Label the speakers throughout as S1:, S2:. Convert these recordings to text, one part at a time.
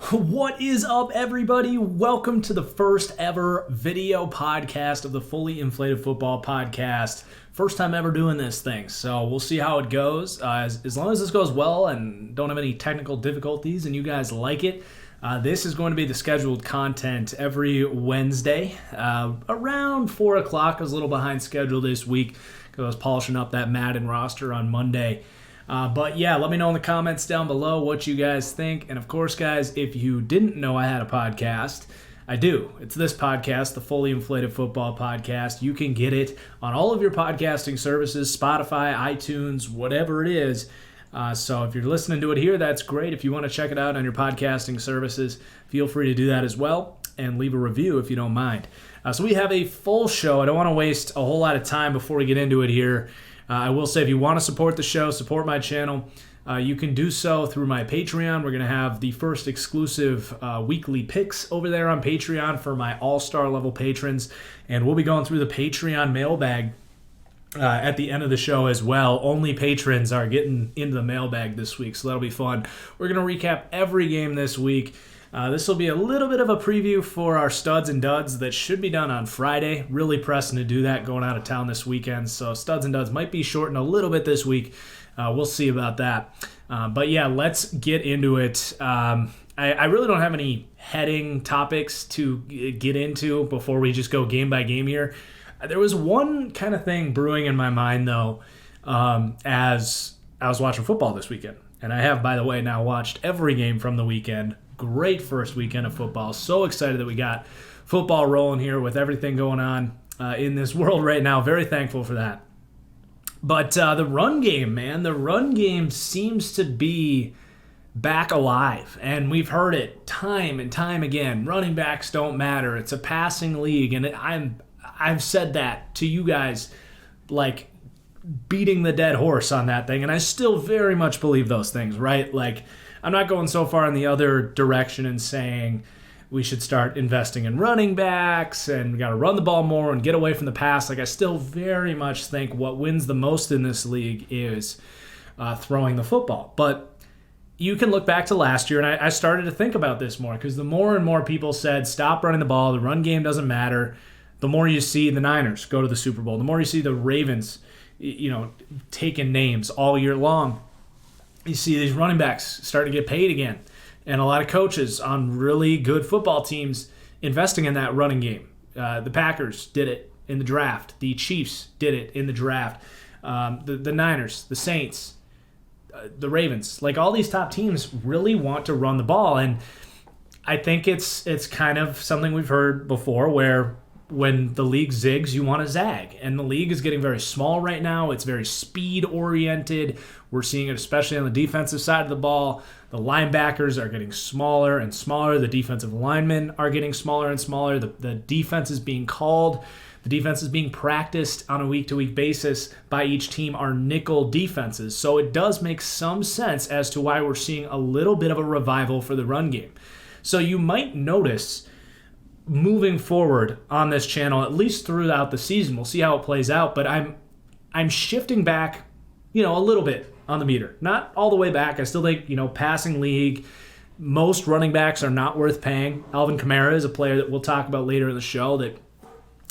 S1: What is up, everybody? Welcome to the first ever video podcast of the Fully Inflated Football Podcast. First time ever doing this thing, so we'll see how it goes. As long as this goes well and don't have any technical difficulties and you guys like it, this is going to be the scheduled content every Wednesday around 4 o'clock. I was a little behind schedule this week because I was polishing up that Madden roster on Monday. But yeah, let me know in the comments down below what you guys think. And of course, guys, if you didn't know I had a podcast, I do. It's this podcast, the Fully Inflated Football Podcast. You can get it on all of your podcasting services, Spotify, iTunes, whatever it is. So if you're listening to it here, that's great. If you want to check it out on your podcasting services, feel free to do that as well. And leave a review if you don't mind. So we have a full show. I don't want to waste a whole lot of time before we get into it here. I will say if you want to support the show, support my channel, you can do so through my Patreon. We're going to have the first exclusive weekly picks over there on Patreon for my all-star level patrons. And we'll be going through the Patreon mailbag at the end of the show as well. Only patrons are getting into the mailbag this week, so that'll be fun. We're going to recap every game this week. This will be a little bit of a preview for our studs and duds that should be done on Friday. Really pressing to do that going out of town this weekend. So studs and duds might be shortened a little bit this week. We'll see about that. But yeah, let's get into it. I really don't have any heading topics to get into before we just go game by game here. There was one kind of thing brewing in my mind, though, as I was watching football this weekend. And I have, by the way, now watched every game from the weekend. Great first weekend of football. So excited that we got football rolling here with everything going on in this world right now. Very thankful for that. But the run game, man, the run game seems to be back alive. And we've heard it time and time again. Running backs don't matter. It's a passing league. And I've said that to you guys like beating the dead horse on that thing. And I still very much believe those things, right? Like, I'm not going so far in the other direction and saying we should start investing in running backs and we got to run the ball more and get away from the pass. Like, I still very much think what wins the most in this league is throwing the football. But you can look back to last year, and I started to think about this more because the more and more people said, stop running the ball, the run game doesn't matter, the more you see the Niners go to the Super Bowl, the more you see the Ravens, taking names all year long. You see these running backs starting to get paid again. And a lot of coaches on really good football teams investing in that running game. The Packers did it in the draft. The Chiefs did it in the draft. The Niners, the Saints, the Ravens. Like, all these top teams really want to run the ball. And I think it's kind of something we've heard before where when the league zigs, you want to zag. And the league is getting very small right now. It's very speed-oriented. We're seeing it especially on the defensive side of the ball. The linebackers are getting smaller and smaller. The defensive linemen are getting smaller and smaller. The defense is being called. The defense is being practiced on a week-to-week basis by each team are nickel defenses. So it does make some sense as to why we're seeing a little bit of a revival for the run game. So you might notice moving forward on this channel, at least throughout the season, we'll see how it plays out, but I'm shifting back, a little bit on the meter. Not all the way back. I still think, passing league, most running backs are not worth paying. Alvin Kamara is a player that we'll talk about later in the show that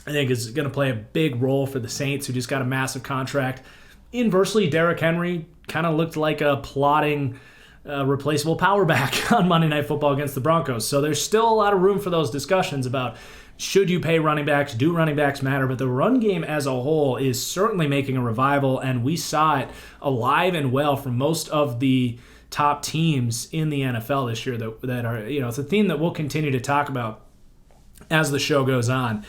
S1: I think is going to play a big role for the Saints, who just got a massive contract. Inversely, Derrick Henry kind of looked like a plodding replaceable power back on Monday Night Football against the Broncos. So there's still a lot of room for those discussions about should you pay running backs, do running backs matter, but the run game as a whole is certainly making a revival, and we saw it alive and well from most of the top teams in the NFL this year that are, it's a theme that we'll continue to talk about as the show goes on.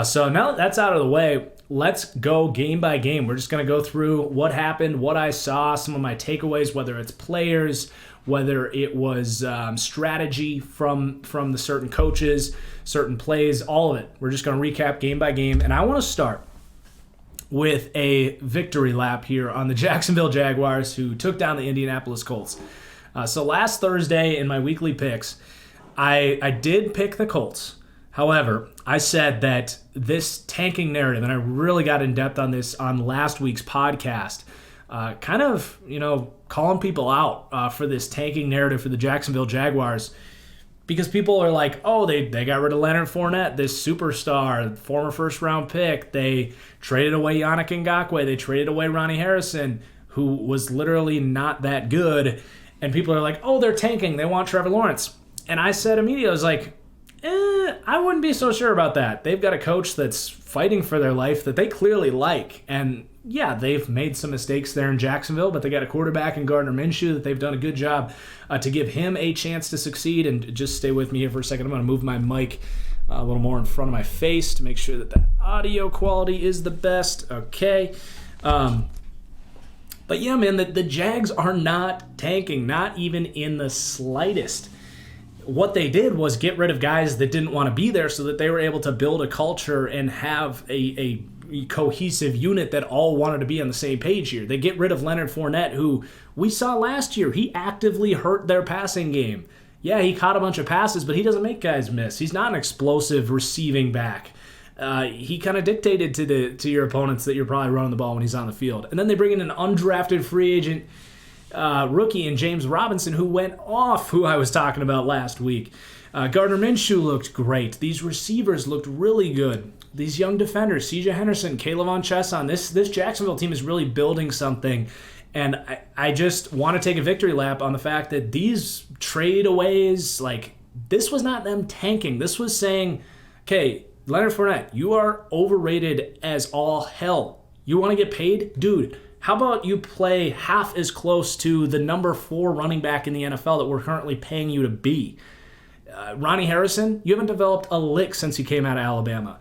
S1: So now that that's out of the way, let's go game by game. We're just going to go through what happened, what I saw, some of my takeaways, whether it's players, whether it was strategy from the certain coaches, certain plays, all of it. We're just going to recap game by game. And I want to start with a victory lap here on the Jacksonville Jaguars, who took down the Indianapolis Colts. So last Thursday in my weekly picks, I did pick the Colts. However, I said that this tanking narrative, and I really got in depth on this on last week's podcast, kind of, calling people out for this tanking narrative for the Jacksonville Jaguars. because people are like, oh, they got rid of Leonard Fournette, this superstar, former first-round pick. They traded away Yannick Ngakoue. They traded away Ronnie Harrison, who was literally not that good. And people are like, oh, they're tanking. They want Trevor Lawrence. And I said immediately, I was like, I wouldn't be so sure about that. They've got a coach that's fighting for their life that they clearly like. And yeah, they've made some mistakes there in Jacksonville, but they got a quarterback in Gardner Minshew that they've done a good job to give him a chance to succeed. And just stay with me here for a second. I'm going to move my mic a little more in front of my face to make sure that that audio quality is the best. Okay. But yeah, man, the Jags are not tanking, not even in the slightest. What they did was get rid of guys that didn't want to be there so that they were able to build a culture and have a cohesive unit that all wanted to be on the same page here. They get rid of Leonard Fournette, who we saw last year. He actively hurt their passing game. Yeah, he caught a bunch of passes, but he doesn't make guys miss. He's not an explosive receiving back. He kind of dictated to your opponents that you're probably running the ball when he's on the field. And then they bring in an undrafted free agent rookie in James Robinson, who went off, who I was talking about last week. Gardner Minshew looked great. These receivers looked really good. These young defenders, C.J. Henderson, Caleb Von Chesson, this Jacksonville team is really building something. And I just want to take a victory lap on the fact that these tradeaways, like, this was not them tanking. This was saying, okay, Leonard Fournette, you are overrated as all hell. You want to get paid? Dude, how about you play half as close to the number 4 running back in the NFL that we're currently paying you to be? Ronnie Harrison, you haven't developed a lick since you came out of Alabama.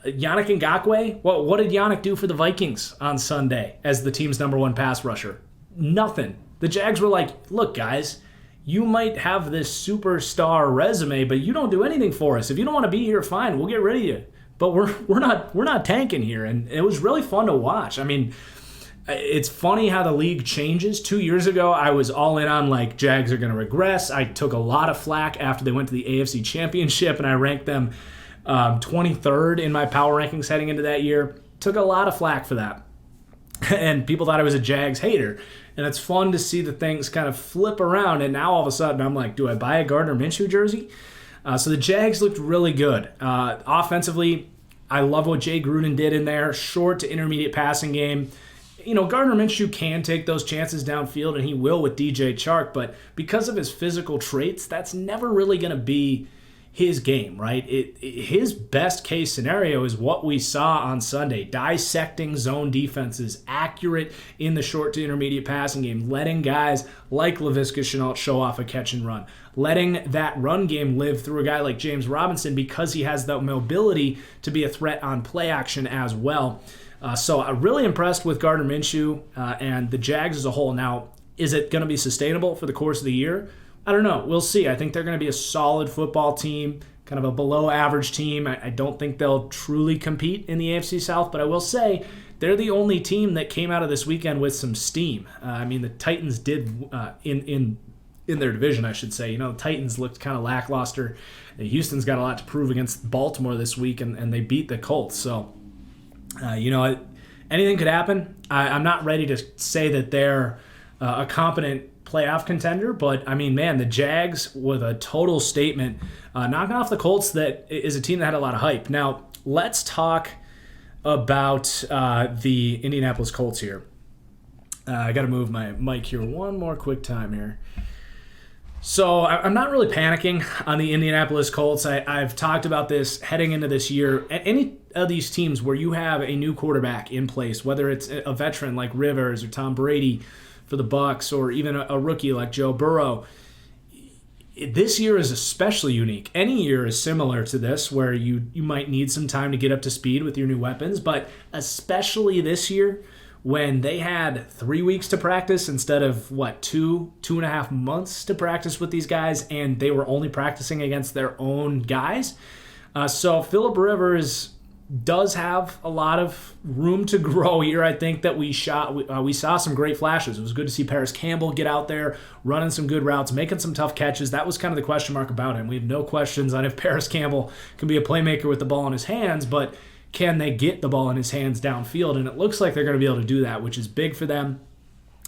S1: Yannick Ngakoue, what did Yannick do for the Vikings on Sunday as the team's number 1 pass rusher? Nothing. The Jags were like, look, guys, you might have this superstar resume, but you don't do anything for us. If you don't want to be here, fine, we'll get rid of you. But we're not tanking here, and it was really fun to watch. I mean, it's funny how the league changes. 2 years ago, I was all in on, like, Jags are going to regress. I took a lot of flack after they went to the AFC Championship, and I ranked them 23rd in my power rankings heading into that year. Took a lot of flack for that. And people thought I was a Jags hater. And it's fun to see the things kind of flip around. And now all of a sudden, I'm like, do I buy a Gardner Minshew jersey? So the Jags looked really good. Offensively, I love what Jay Gruden did in there. Short to intermediate passing game. You know, Gardner Minshew can take those chances downfield, and he will with DJ Chark. But because of his physical traits, that's never really going to be his game, right? His best case scenario is what we saw on Sunday, dissecting zone defenses, accurate in the short to intermediate passing game, letting guys like Laviska Shenault show off a catch and run, letting that run game live through a guy like James Robinson because he has the mobility to be a threat on play action as well. So I'm really impressed with Gardner Minshew and the Jags as a whole. Now, is it going to be sustainable for the course of the year? I don't know. We'll see. I think they're going to be a solid football team, kind of a below-average team. I don't think they'll truly compete in the AFC South, but I will say they're the only team that came out of this weekend with some steam. I mean, the Titans did in their division, I should say. You know, the Titans looked kind of lackluster. Houston's got a lot to prove against Baltimore this week, and they beat the Colts. So, you know, anything could happen. I'm not ready to say that they're a competent playoff contender, but I mean, man, the Jags with a total statement, knocking off the Colts. That is a team that had a lot of hype. Now, let's talk about the Indianapolis Colts here. I got to move my mic here one more quick time here. So I'm not really panicking on the Indianapolis Colts. I've talked about this heading into this year. At any of these teams where you have a new quarterback in place, whether it's a veteran like Rivers or Tom Brady for the Bucs, or even a rookie like Joe Burrow, this year is especially unique. Any year is similar to this, where you might need some time to get up to speed with your new weapons, but especially this year, when they had 3 weeks to practice instead of, two and a half months to practice with these guys, and they were only practicing against their own guys. So Phillip Rivers does have a lot of room to grow here. I think that we saw some great flashes. It was good to see Paris Campbell get out there, running some good routes, making some tough catches. That was kind of the question mark about him. We have no questions on if Paris Campbell can be a playmaker with the ball in his hands, but can they get the ball in his hands downfield? And it looks like they're going to be able to do that, which is big for them.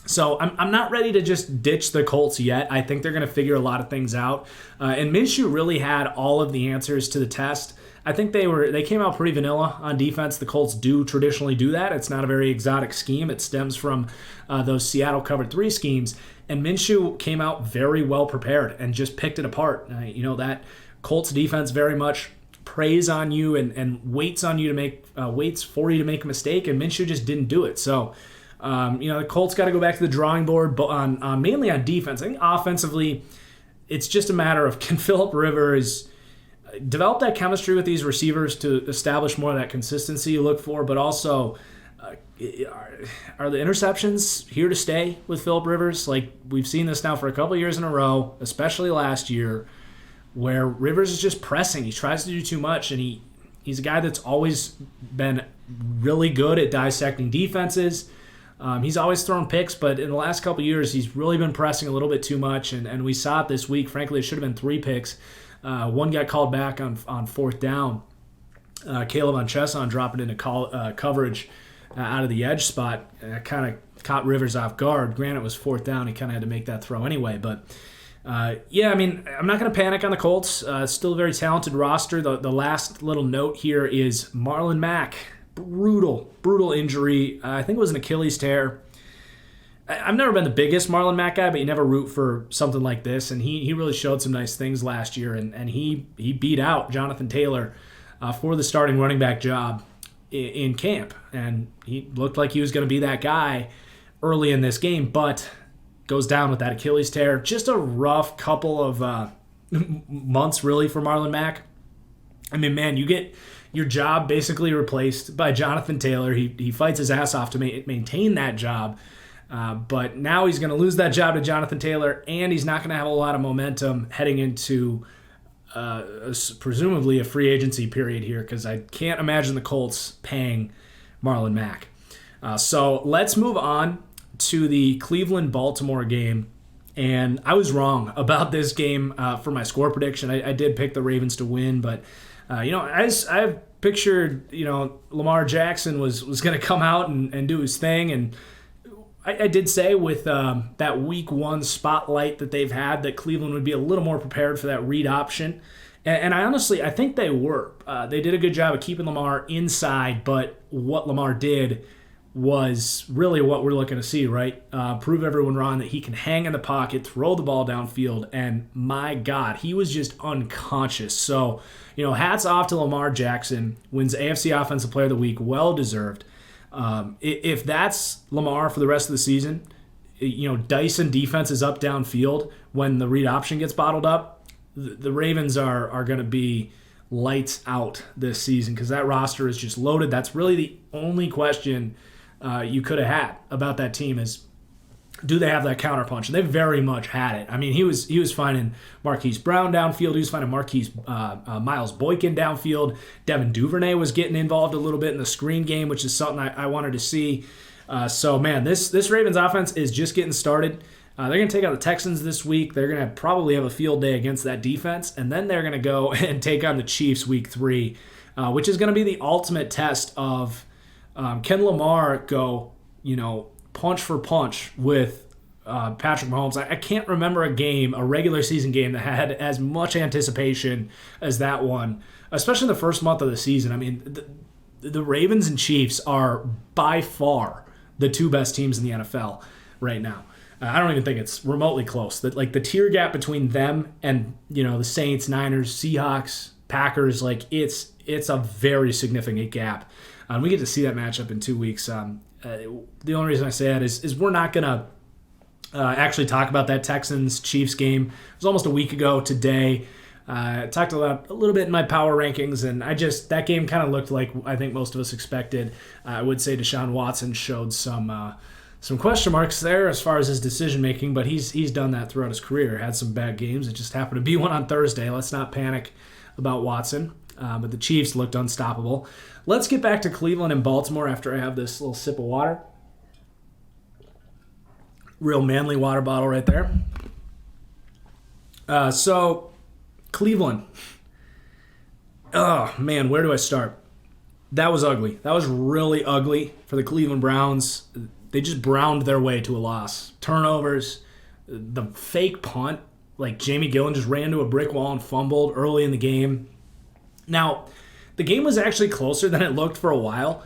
S1: So I'm not ready to just ditch the Colts yet. I think they're going to figure a lot of things out. And Minshew really had all of the answers to the test. I think they came out pretty vanilla on defense. The Colts do traditionally do that. It's not a very exotic scheme. It stems from those Seattle covered 3 schemes. And Minshew came out very well prepared and just picked it apart. That Colts defense very much preys on you and waits on you to waits for you to make a mistake. And Minshew just didn't do it. So. The Colts got to go back to the drawing board, but on mainly on defense. I think offensively, it's just a matter of can Phillip Rivers develop that chemistry with these receivers to establish more of that consistency you look for, but also are the interceptions here to stay with Phillip Rivers? Like, we've seen this now for a couple years in a row, especially last year, where Rivers is just pressing. He tries to do too much, and he's a guy that's always been really good at dissecting defenses. He's always thrown picks, but in the last couple of years, he's really been pressing a little bit too much, and we saw it this week. Frankly, it should have been 3 picks. One got called back on 4th down. Caleb on Chesson dropping into coverage out of the edge spot. Kind of caught Rivers off guard. Granted, it was 4th down. He kind of had to make that throw anyway. But, I'm not going to panic on the Colts. Still a very talented roster. The last little note here is Marlon Mack. Brutal injury. I think it was an Achilles tear. I've never been the biggest Marlon Mack guy, but you never root for something like this. And he really showed some nice things last year, and he beat out Jonathan Taylor for the starting running back job in camp. And he looked like he was going to be that guy early in this game, but goes down with that Achilles tear. Just a rough couple of months, really, for Marlon Mack. I mean, man, you get your job basically replaced by Jonathan Taylor. He fights his ass off to maintain that job. But now he's going to lose that job to Jonathan Taylor, and he's not going to have a lot of momentum heading into presumably a free agency period here, because I can't imagine the Colts paying Marlon Mack. So let's move on to the Cleveland-Baltimore game. And I was wrong about this game for my score prediction. I did pick the Ravens to win, but as I pictured, Lamar Jackson was going to come out and do his thing. And I did say with that week 1 spotlight that they've had that Cleveland would be a little more prepared for that read option. And I think they were. They did a good job of keeping Lamar inside, but what Lamar did was really what we're looking to see, right? Prove everyone wrong that he can hang in the pocket, throw the ball downfield, and my God, he was just unconscious. So, hats off to Lamar Jackson, wins AFC Offensive Player of the Week, well-deserved. If that's Lamar for the rest of the season, Dyson defense is up downfield when the read option gets bottled up, the Ravens are going to be lights out this season because that roster is just loaded. That's really the only question you could have had about that team is, do they have that counterpunch? And they very much had it. I mean, he was finding Marquise Brown downfield. He was finding Miles Boykin downfield. Devin Duvernay was getting involved a little bit in the screen game, which is something I wanted to see. So, man, this Ravens offense is just getting started. They're going to take on the Texans this week. They're going to probably have a field day against that defense. And then they're going to go and take on the Chiefs week 3, which is going to be the ultimate test of can Lamar go, punch for punch with Patrick Mahomes. I can't remember a regular season game that had as much anticipation as that one, especially in the first month of the season. I mean, the Ravens and Chiefs are by far the 2 best teams in the NFL right now. I don't even think it's remotely close. That the tier gap between them and the Saints, Niners, Seahawks, Packers, it's a very significant gap. We get to see that matchup in 2 weeks. The only reason I say that is we're not gonna actually talk about that Texans-Chiefs game. It was almost a week ago today. I talked about a little bit in my power rankings, and that game kind of looked like I think most of us expected. I would say Deshaun Watson showed some question marks there as far as his decision making, but he's done that throughout his career. Had some bad games. It just happened to be one on Thursday. Let's not panic about Watson. But the Chiefs looked unstoppable. Let's get back to Cleveland and Baltimore after I have this little sip of water. Real manly water bottle right there. So, Cleveland. Oh, man, where do I start? That was ugly. That was really ugly for the Cleveland Browns. they just browned their way to a loss. Turnovers, the fake punt, like Jamie Gillen just ran into a brick wall and fumbled early in the game. Now, the game was actually closer than it looked for a while.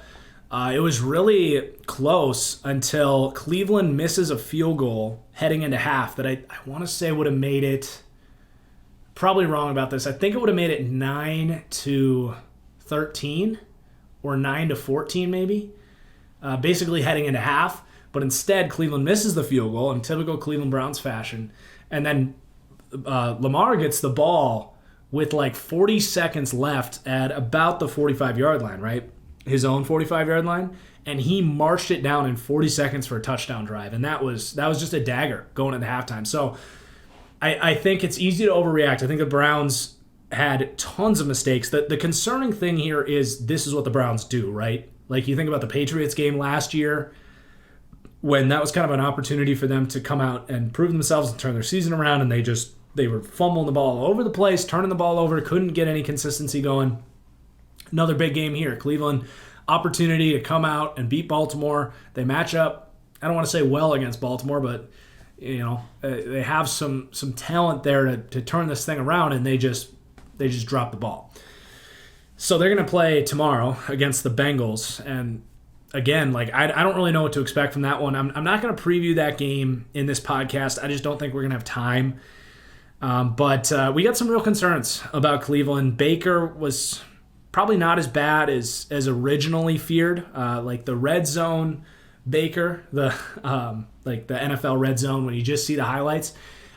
S1: It was really close until Cleveland misses a field goal heading into half that I want to say would have made it, probably wrong about this, I think it would have made it 9-13 or 9-14 maybe, basically heading into half. But instead, Cleveland misses the field goal in typical Cleveland Browns fashion. And then Lamar gets the ball with like 40 seconds left at about the 45-yard line, right? His own 45-yard line, and he marched it down in 40 seconds for a touchdown drive, and that was just a dagger going into halftime. So I think it's easy to overreact. I think the Browns had tons of mistakes. The concerning thing here is this is what the Browns do, right? Like you think about the Patriots game last year when that was kind of an opportunity for them to come out and prove themselves and turn their season around, and they were fumbling the ball all over the place, turning the ball over, couldn't get any consistency going. Another big game here. Cleveland, opportunity to come out and beat Baltimore. They match up, I don't want to say well against Baltimore, but they have some talent there to turn this thing around, and they just drop the ball. So they're going to play tomorrow against the Bengals, and again, like I don't really know what to expect from that one. I'm not going to preview that game in this podcast. I just don't think we're going to have time. But we got some real concerns about Cleveland. Baker was probably not as bad as originally feared. Like the red zone Baker, like the NFL red zone when you just see the highlights.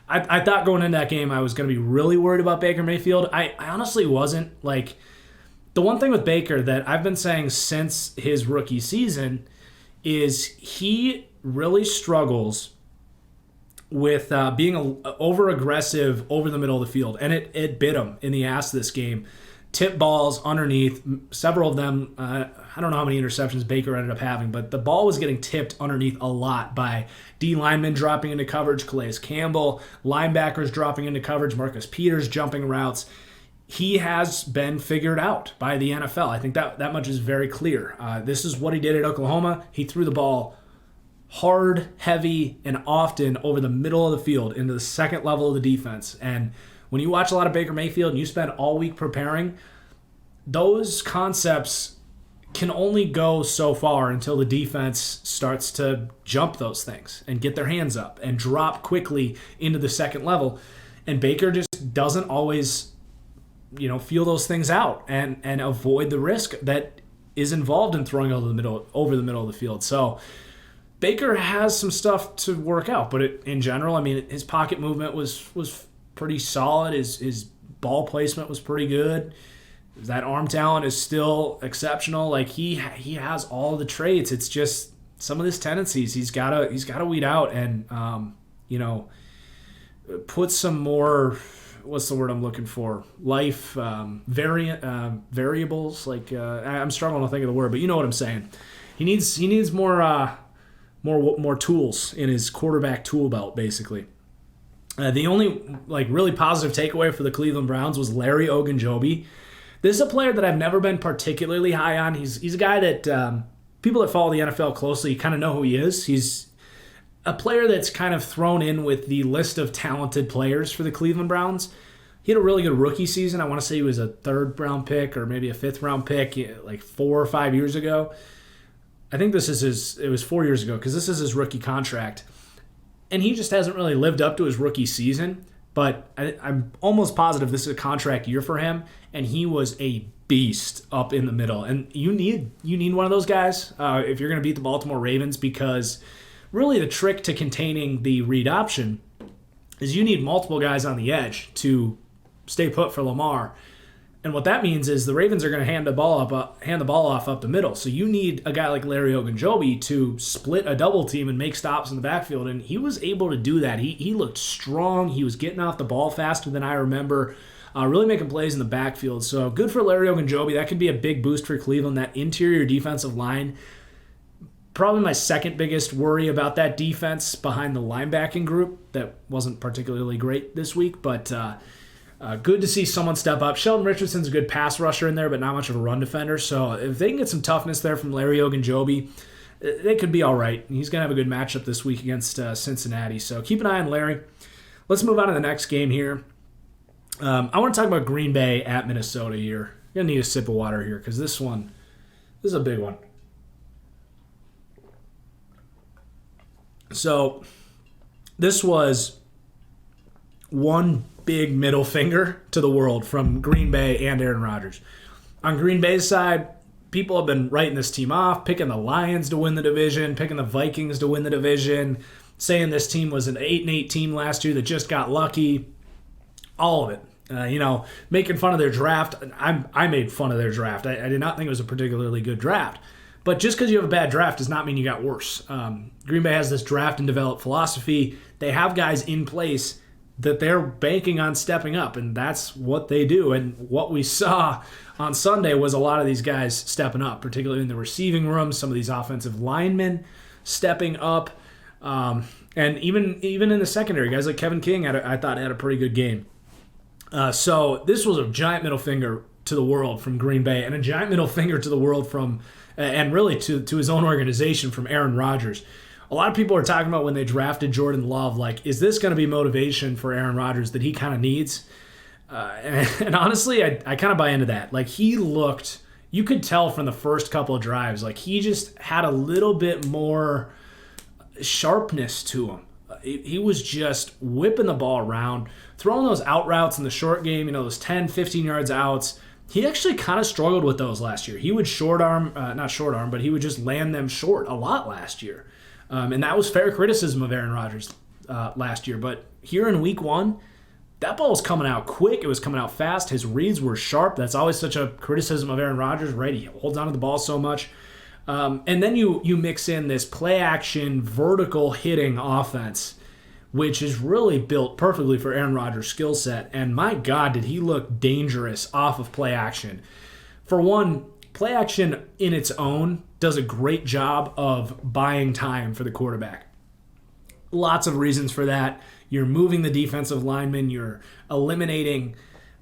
S1: I thought going into that game I was going to be really worried about Baker Mayfield. I honestly wasn't. Like the one thing with Baker that I've been saying since his rookie season is he really struggles with being over-aggressive over the middle of the field, and it bit him in the ass this game. Tip balls underneath, several of them, I don't know how many interceptions Baker ended up having, but the ball was getting tipped underneath a lot by D linemen dropping into coverage, Calais Campbell, linebackers dropping into coverage, Marcus Peters jumping routes. He has been figured out by the NFL. I think that much is very clear. This is what he did at Oklahoma. He threw the ball hard, heavy, and often over the middle of the field into the second level of the defense. And when you watch a lot of Baker Mayfield and you spend all week preparing, those concepts can only go so far until the defense starts to jump those things and get their hands up and drop quickly into the second level. And Baker just doesn't always, feel those things out and avoid the risk that is involved in throwing over the middle of the field. So Baker has some stuff to work out, but in general, I mean, his pocket movement was pretty solid. His ball placement was pretty good. That arm talent is still exceptional. Like he has all the traits. It's just some of his tendencies he's gotta weed out and put some more. What's the word I'm looking for? Life variables. Like I'm struggling to think of the word, but you know what I'm saying. He needs more tools in his quarterback tool belt, basically. The only really positive takeaway for the Cleveland Browns was Larry Ogunjobi. This is a player that I've never been particularly high on. He's a guy that people that follow the NFL closely kind of know who he is. He's a player that's kind of thrown in with the list of talented players for the Cleveland Browns. He had a really good rookie season. I want to say he was a third-round pick or maybe a fifth-round pick like 4 or 5 years ago. I think it was 4 years ago because this is his rookie contract. And he just hasn't really lived up to his rookie season. But I'm almost positive this is a contract year for him. And he was a beast up in the middle. And you need one of those guys if you're going to beat the Baltimore Ravens, because really the trick to containing the read option is you need multiple guys on the edge to stay put for Lamar. And what that means is the Ravens are going to hand the ball off up the middle. So you need a guy like Larry Ogunjobi to split a double team and make stops in the backfield. And he was able to do that. He looked strong. He was getting off the ball faster than I remember, really making plays in the backfield. So good for Larry Ogunjobi. That could be a big boost for Cleveland. That interior defensive line, probably my second biggest worry about that defense behind the linebacking group. That wasn't particularly great this week, but good to see someone step up. Sheldon Richardson's a good pass rusher in there, but not much of a run defender. So if they can get some toughness there from Larry Ogunjobi, they could be all right. He's going to have a good matchup this week against Cincinnati. So keep an eye on Larry. Let's move on to the next game here. I want to talk about Green Bay at Minnesota here. I'm going to need a sip of water here because this is a big one. So this was one big middle finger to the world from Green Bay and Aaron Rodgers. On Green Bay's side, people have been writing this team off, picking the Lions to win the division, picking the Vikings to win the division, saying this team was an 8-8 team last year that just got lucky. All of it. Making fun of their draft. I made fun of their draft. I did not think it was a particularly good draft. But just because you have a bad draft does not mean you got worse. Green Bay has this draft and develop philosophy. They have guys in place that they're banking on stepping up, and that's what they do. And what we saw on Sunday was a lot of these guys stepping up, particularly in the receiving room, some of these offensive linemen stepping up, and even in the secondary, guys like Kevin King I thought had a pretty good game. So this was a giant middle finger to the world from Green Bay, and a giant middle finger to the world from, and really to his own organization from Aaron Rodgers. A lot of people are talking about when they drafted Jordan Love, like, is this going to be motivation for Aaron Rodgers that he kind of needs? And honestly, I kind of buy into that. Like, he looked, you could tell from the first couple of drives, like he just had a little bit more sharpness to him. He was just whipping the ball around, throwing those out routes in the short game, those 10, 15 yards outs. He actually kind of struggled with those last year. He would not short arm, but he would just land them short a lot last year. And that was fair criticism of Aaron Rodgers last year. But here in week one, that ball was coming out quick. It was coming out fast. His reads were sharp. That's always such a criticism of Aaron Rodgers, right? He holds on to the ball so much. And then you mix in this play-action, vertical hitting offense, which is really built perfectly for Aaron Rodgers' skill set. And my God, did he look dangerous off of play-action. For one, play-action in its own does a great job of buying time for the quarterback. Lots of reasons for that. You're moving the defensive linemen. You're eliminating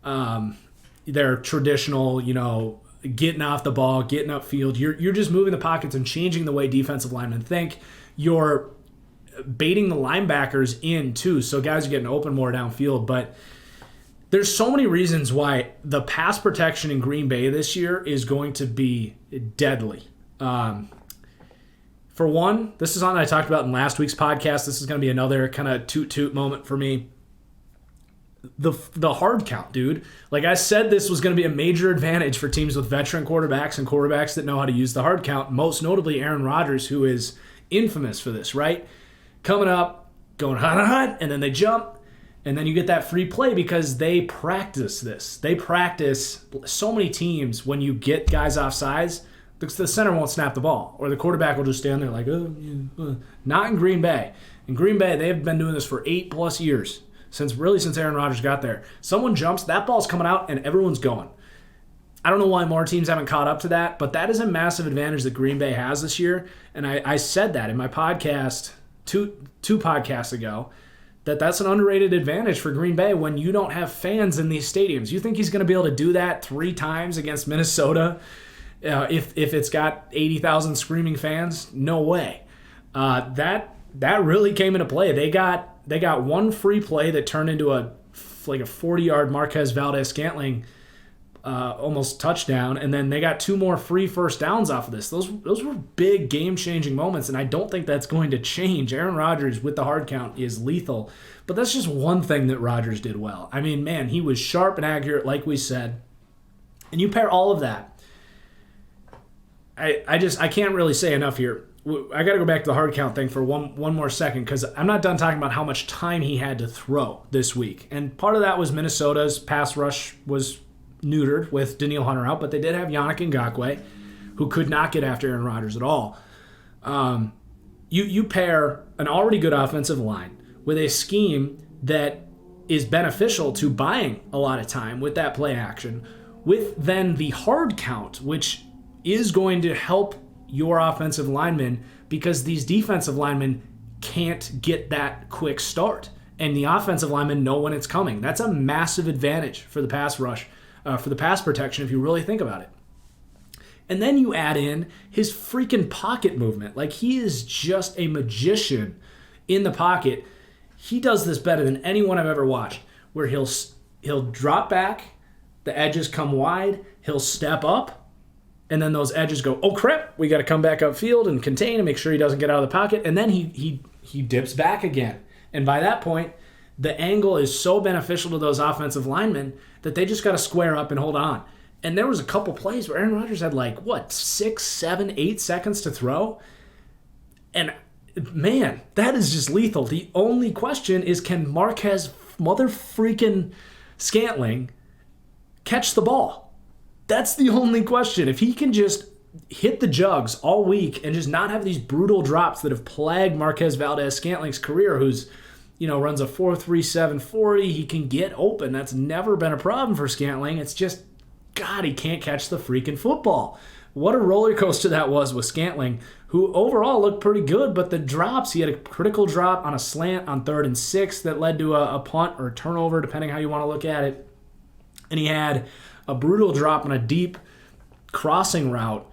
S1: their traditional, getting off the ball, getting upfield. You're just moving the pockets and changing the way defensive linemen think. You're baiting the linebackers in too, so guys are getting open more downfield. But there's so many reasons why the pass protection in Green Bay this year is going to be deadly. For one, this is something I talked about in last week's podcast. This is going to be another kind of toot moment for me. The hard count, dude. Like I said, this was going to be a major advantage for teams with veteran quarterbacks and quarterbacks that know how to use the hard count, most notably Aaron Rodgers, who is infamous for this, right? Coming up, going hot, and then they jump, and then you get that free play because they practice this. They practice so many teams when you get guys off sides, the center won't snap the ball, or the quarterback will just stand there like, Not in Green Bay. In Green Bay, they've been doing this for 8+ years, since Aaron Rodgers got there. Someone jumps, that ball's coming out, and everyone's going. I don't know why more teams haven't caught up to that, but that is a massive advantage that Green Bay has this year, and I said that in my podcast two podcasts ago, that's an underrated advantage for Green Bay when you don't have fans in these stadiums. You think he's going to be able to do that 3 times against Minnesota if it's got 80,000 screaming fans? No way. That really came into play. They got one free play that turned into a 40-yard Marquez Valdez-Scantling almost touchdown, and then they got 2 more free first downs off of this. Those were big game-changing moments, and I don't think that's going to change. Aaron Rodgers with the hard count is lethal, but that's just one thing that Rodgers did well. I mean, man, he was sharp and accurate, like we said, and you pair all of that. I can't really say enough here. I got to go back to the hard count thing for one more second, because I'm not done talking about how much time he had to throw this week. And part of that was Minnesota's pass rush was neutered with Danielle Hunter out, but they did have Yannick Ngakoue, who could not get after Aaron Rodgers at all. You pair an already good offensive line with a scheme that is beneficial to buying a lot of time with that play action, with then the hard count, which is going to help your offensive linemen, because these defensive linemen can't get that quick start, and the offensive linemen know when it's coming. That's a massive advantage for the pass rush, for the pass protection, if you really think about it. And then you add in his freaking pocket movement. Like, he is just a magician in the pocket. He does this better than anyone I've ever watched, where he'll drop back, the edges come wide, he'll step up, and then those edges go, oh crap, we got to come back upfield and contain and make sure he doesn't get out of the pocket. And then he dips back again. And by that point, the angle is so beneficial to those offensive linemen that they just got to square up and hold on. And there was a couple plays where Aaron Rodgers had 6, 7, 8 seconds to throw. And man, that is just lethal. The only question is, can Marquez mother-freaking Scantling catch the ball? That's the only question. If he can just hit the jugs all week and just not have these brutal drops that have plagued Marquez Valdez-Scantling's career, who's, runs a 4.37 40, he can get open. That's never been a problem for Scantling. It's just, God, he can't catch the freaking football. What a roller coaster that was with Scantling, who overall looked pretty good, but the drops, he had a critical drop on a slant on 3rd and 6 that led to a punt or a turnover, depending how you want to look at it. And he had a brutal drop on a deep crossing route.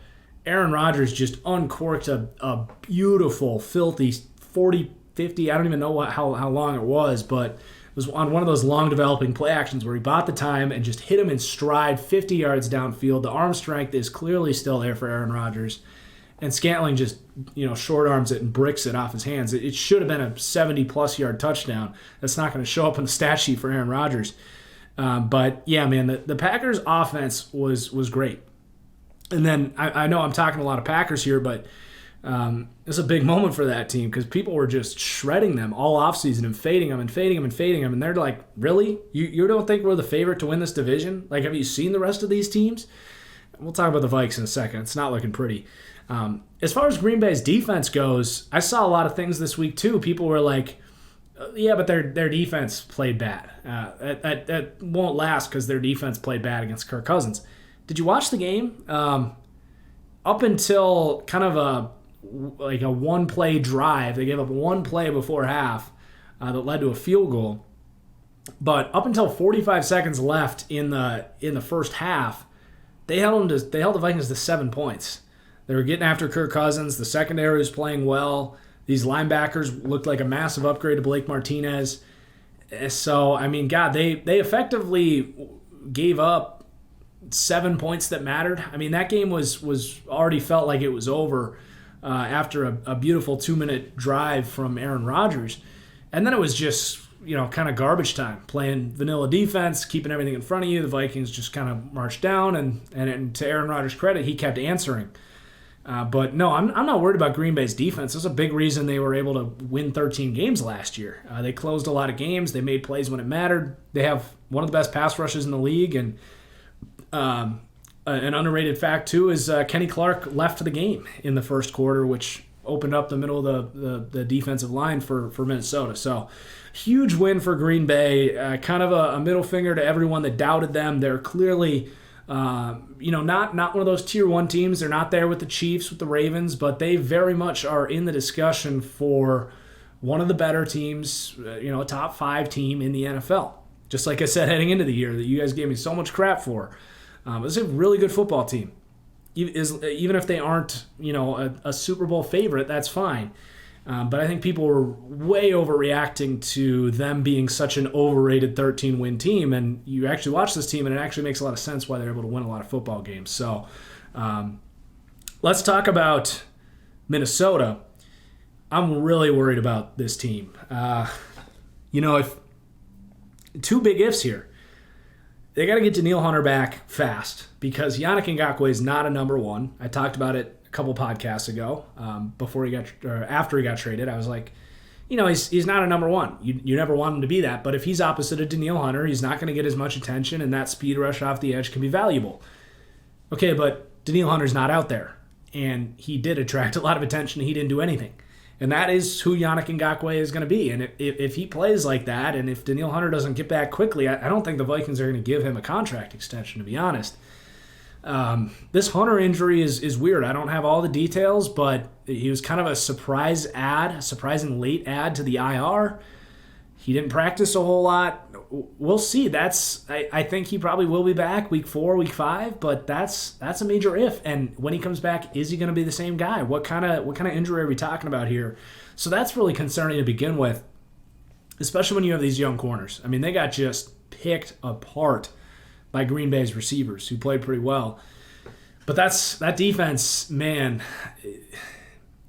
S1: Aaron Rodgers just uncorked a beautiful, filthy 40, 50, I don't even know how long it was, but it was on one of those long developing play actions where he bought the time and just hit him in stride 50 yards downfield. The arm strength is clearly still there for Aaron Rodgers. And Scantling just, short arms it and bricks it off his hands. It should have been a 70-plus yard touchdown. That's not going to show up on the stat sheet for Aaron Rodgers. But, yeah, man, the Packers' offense was great. And then I know I'm talking a lot of Packers here, but it's a big moment for that team because people were just shredding them all offseason and fading them. And they're like, really? You don't think we're the favorite to win this division? Like, have you seen the rest of these teams? We'll talk about the Vikings in a second. It's not looking pretty. As far as Green Bay's defense goes, I saw a lot of things this week too. People were like, yeah, but their defense played bad. That won't last because their defense played bad against Kirk Cousins. Did you watch the game? Up until kind of a one-play drive, they gave up one play before half that led to a field goal. But up until 45 seconds left in the first half, they held the Vikings to 7 points. They were getting after Kirk Cousins. The secondary was playing well. These linebackers looked like a massive upgrade to Blake Martinez. So, I mean, God, they effectively gave up 7 points that mattered. I mean, that game was already felt like it was over after a beautiful 2-minute drive from Aaron Rodgers. And then it was just, kind of garbage time, playing vanilla defense, keeping everything in front of you. The Vikings just kind of marched down, and to Aaron Rodgers' credit, he kept answering. But no, I'm not worried about Green Bay's defense. That's a big reason they were able to win 13 games last year. They closed a lot of games. They made plays when it mattered. They have one of the best pass rushes in the league. And an underrated fact, too, is Kenny Clark left the game in the first quarter, which opened up the middle of the defensive line for Minnesota. So huge win for Green Bay. Kind of a middle finger to everyone that doubted them. They're clearly not one of those tier 1 teams. They're not there with the Chiefs, with the Ravens, but they very much are in the discussion for one of the better teams, a top 5 team in the NFL. Just like I said heading into the year that you guys gave me so much crap for. It's a really good football team. Even if they aren't, a Super Bowl favorite, that's fine. But I think people were way overreacting to them being such an overrated 13-win team. And you actually watch this team, and it actually makes a lot of sense why they're able to win a lot of football games. So let's talk about Minnesota. I'm really worried about this team. If two big ifs here. They got to get Danielle Hunter back fast because Yannick Ngakoue is not a number 1. I talked about it a couple podcasts ago after he got traded. I was like, he's not a number 1. You never want him to be that. But if he's opposite of Danielle Hunter, he's not going to get as much attention, and that speed rush off the edge can be valuable. Okay, but Danielle Hunter's not out there, and he did attract a lot of attention, and he didn't do anything. And that is who Yannick Ngakoue is going to be. And if he plays like that, and if Danielle Hunter doesn't get back quickly, I don't think the Vikings are going to give him a contract extension, to be honest. This Hunter injury is weird. I don't have all the details, but he was kind of a surprising late add to the IR. He didn't practice a whole lot. We'll see. I think he probably will be back week 4, week 5, but that's a major if. And when he comes back, is he going to be the same guy? What kind of injury are we talking about here? So that's really concerning to begin with, especially when you have these young corners. I mean, they got just picked apart by Green Bay's receivers, who played pretty well. But that defense, man,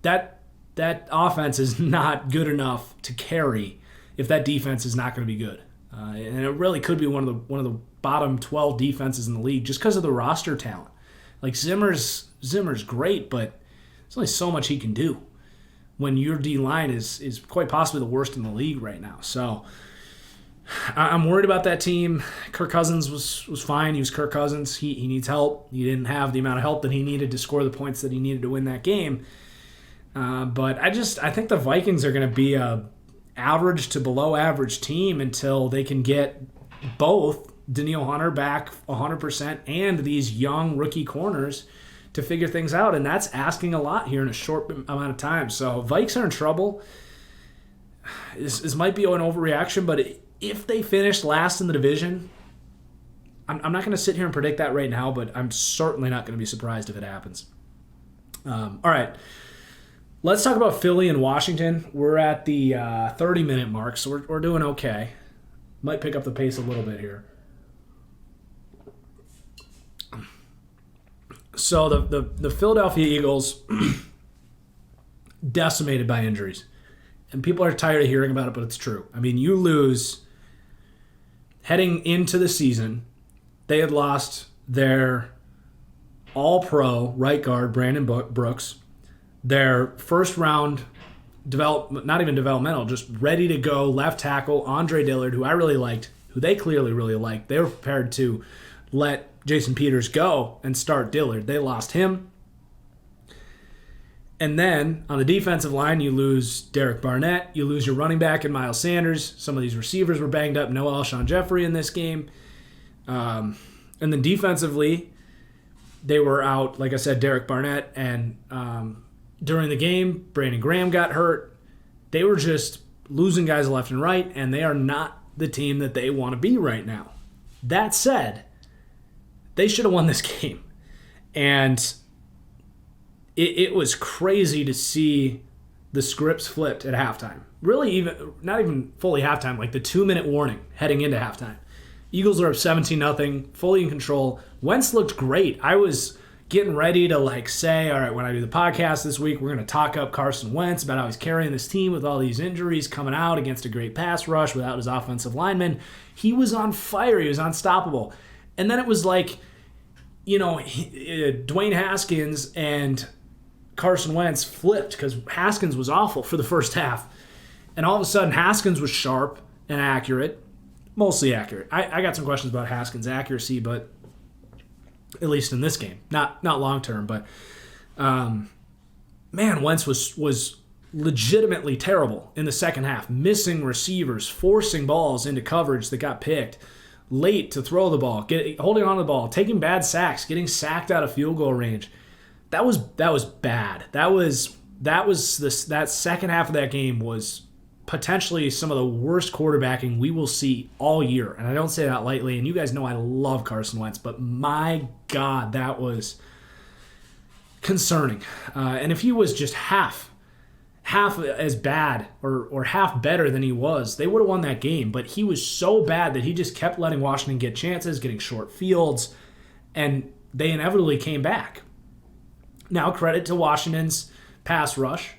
S1: that offense is not good enough to carry if that defense is not going to be good. And it really could be one of the bottom 12 defenses in the league just because of the roster talent. Like Zimmer's great, but there's only so much he can do when your D-line is quite possibly the worst in the league right now. So I'm worried about that team. Kirk Cousins was fine. He was Kirk Cousins. He needs help. He didn't have the amount of help that he needed to score the points that he needed to win that game. But I think the Vikings are going to be a average to below average team until they can get both Danielle Hunter back 100% and these young rookie corners to figure things out. And that's asking a lot here in a short amount of time. So Vikes are in trouble. This might be an overreaction, but if they finish last in the division, I'm not going to sit here and predict that right now, but I'm certainly not going to be surprised if it happens. All right. Let's talk about Philly and Washington. We're at the 30-minute mark, so we're doing okay. Might pick up the pace a little bit here. So the Philadelphia Eagles decimated by injuries. And people are tired of hearing about it, but it's true. I mean, you lose heading into the season. They had lost their all-pro right guard, Brandon Brooks, their first round not even developmental, just ready to go left tackle, Andre Dillard, who I really liked, who they clearly really liked. They were prepared to let Jason Peters go and start Dillard. They lost him. And then on the defensive line, you lose Derek Barnett. You lose your running back in Miles Sanders. Some of these receivers were banged up. No Alshon Jeffrey in this game. And then defensively, they were out, like I said, Derek Barnett. And during the game, Brandon Graham got hurt. They were just losing guys left and right, and they are not the team that they want to be right now. That said, they should have won this game. And it was crazy to see the scripts flipped at halftime. Really, not even fully halftime, like the 2-minute warning heading into halftime. Eagles are up 17-0, fully in control. Wentz looked great. I was getting ready to say, all right, when I do the podcast this week, we're going to talk up Carson Wentz about how he's carrying this team with all these injuries coming out against a great pass rush without his offensive linemen. He was on fire. He was unstoppable. And then it was Dwayne Haskins and Carson Wentz flipped because Haskins was awful for the first half. And all of a sudden, Haskins was sharp and accurate, mostly accurate. I got some questions about Haskins' accuracy, but at least in this game, not long term. But Wentz was legitimately terrible in the second half, missing receivers, forcing balls into coverage that got picked, late to throw the ball, holding on to the ball, taking bad sacks, getting sacked out of field goal range. That was bad. That second half of that game was potentially some of the worst quarterbacking we will see all year. And I don't say that lightly. And you guys know I love Carson Wentz, but my God, that was concerning. And if he was just half as bad or half better than he was, they would have won that game. But he was so bad that he just kept letting Washington get chances, getting short fields, and they inevitably came back. Now, credit to Washington's pass rush.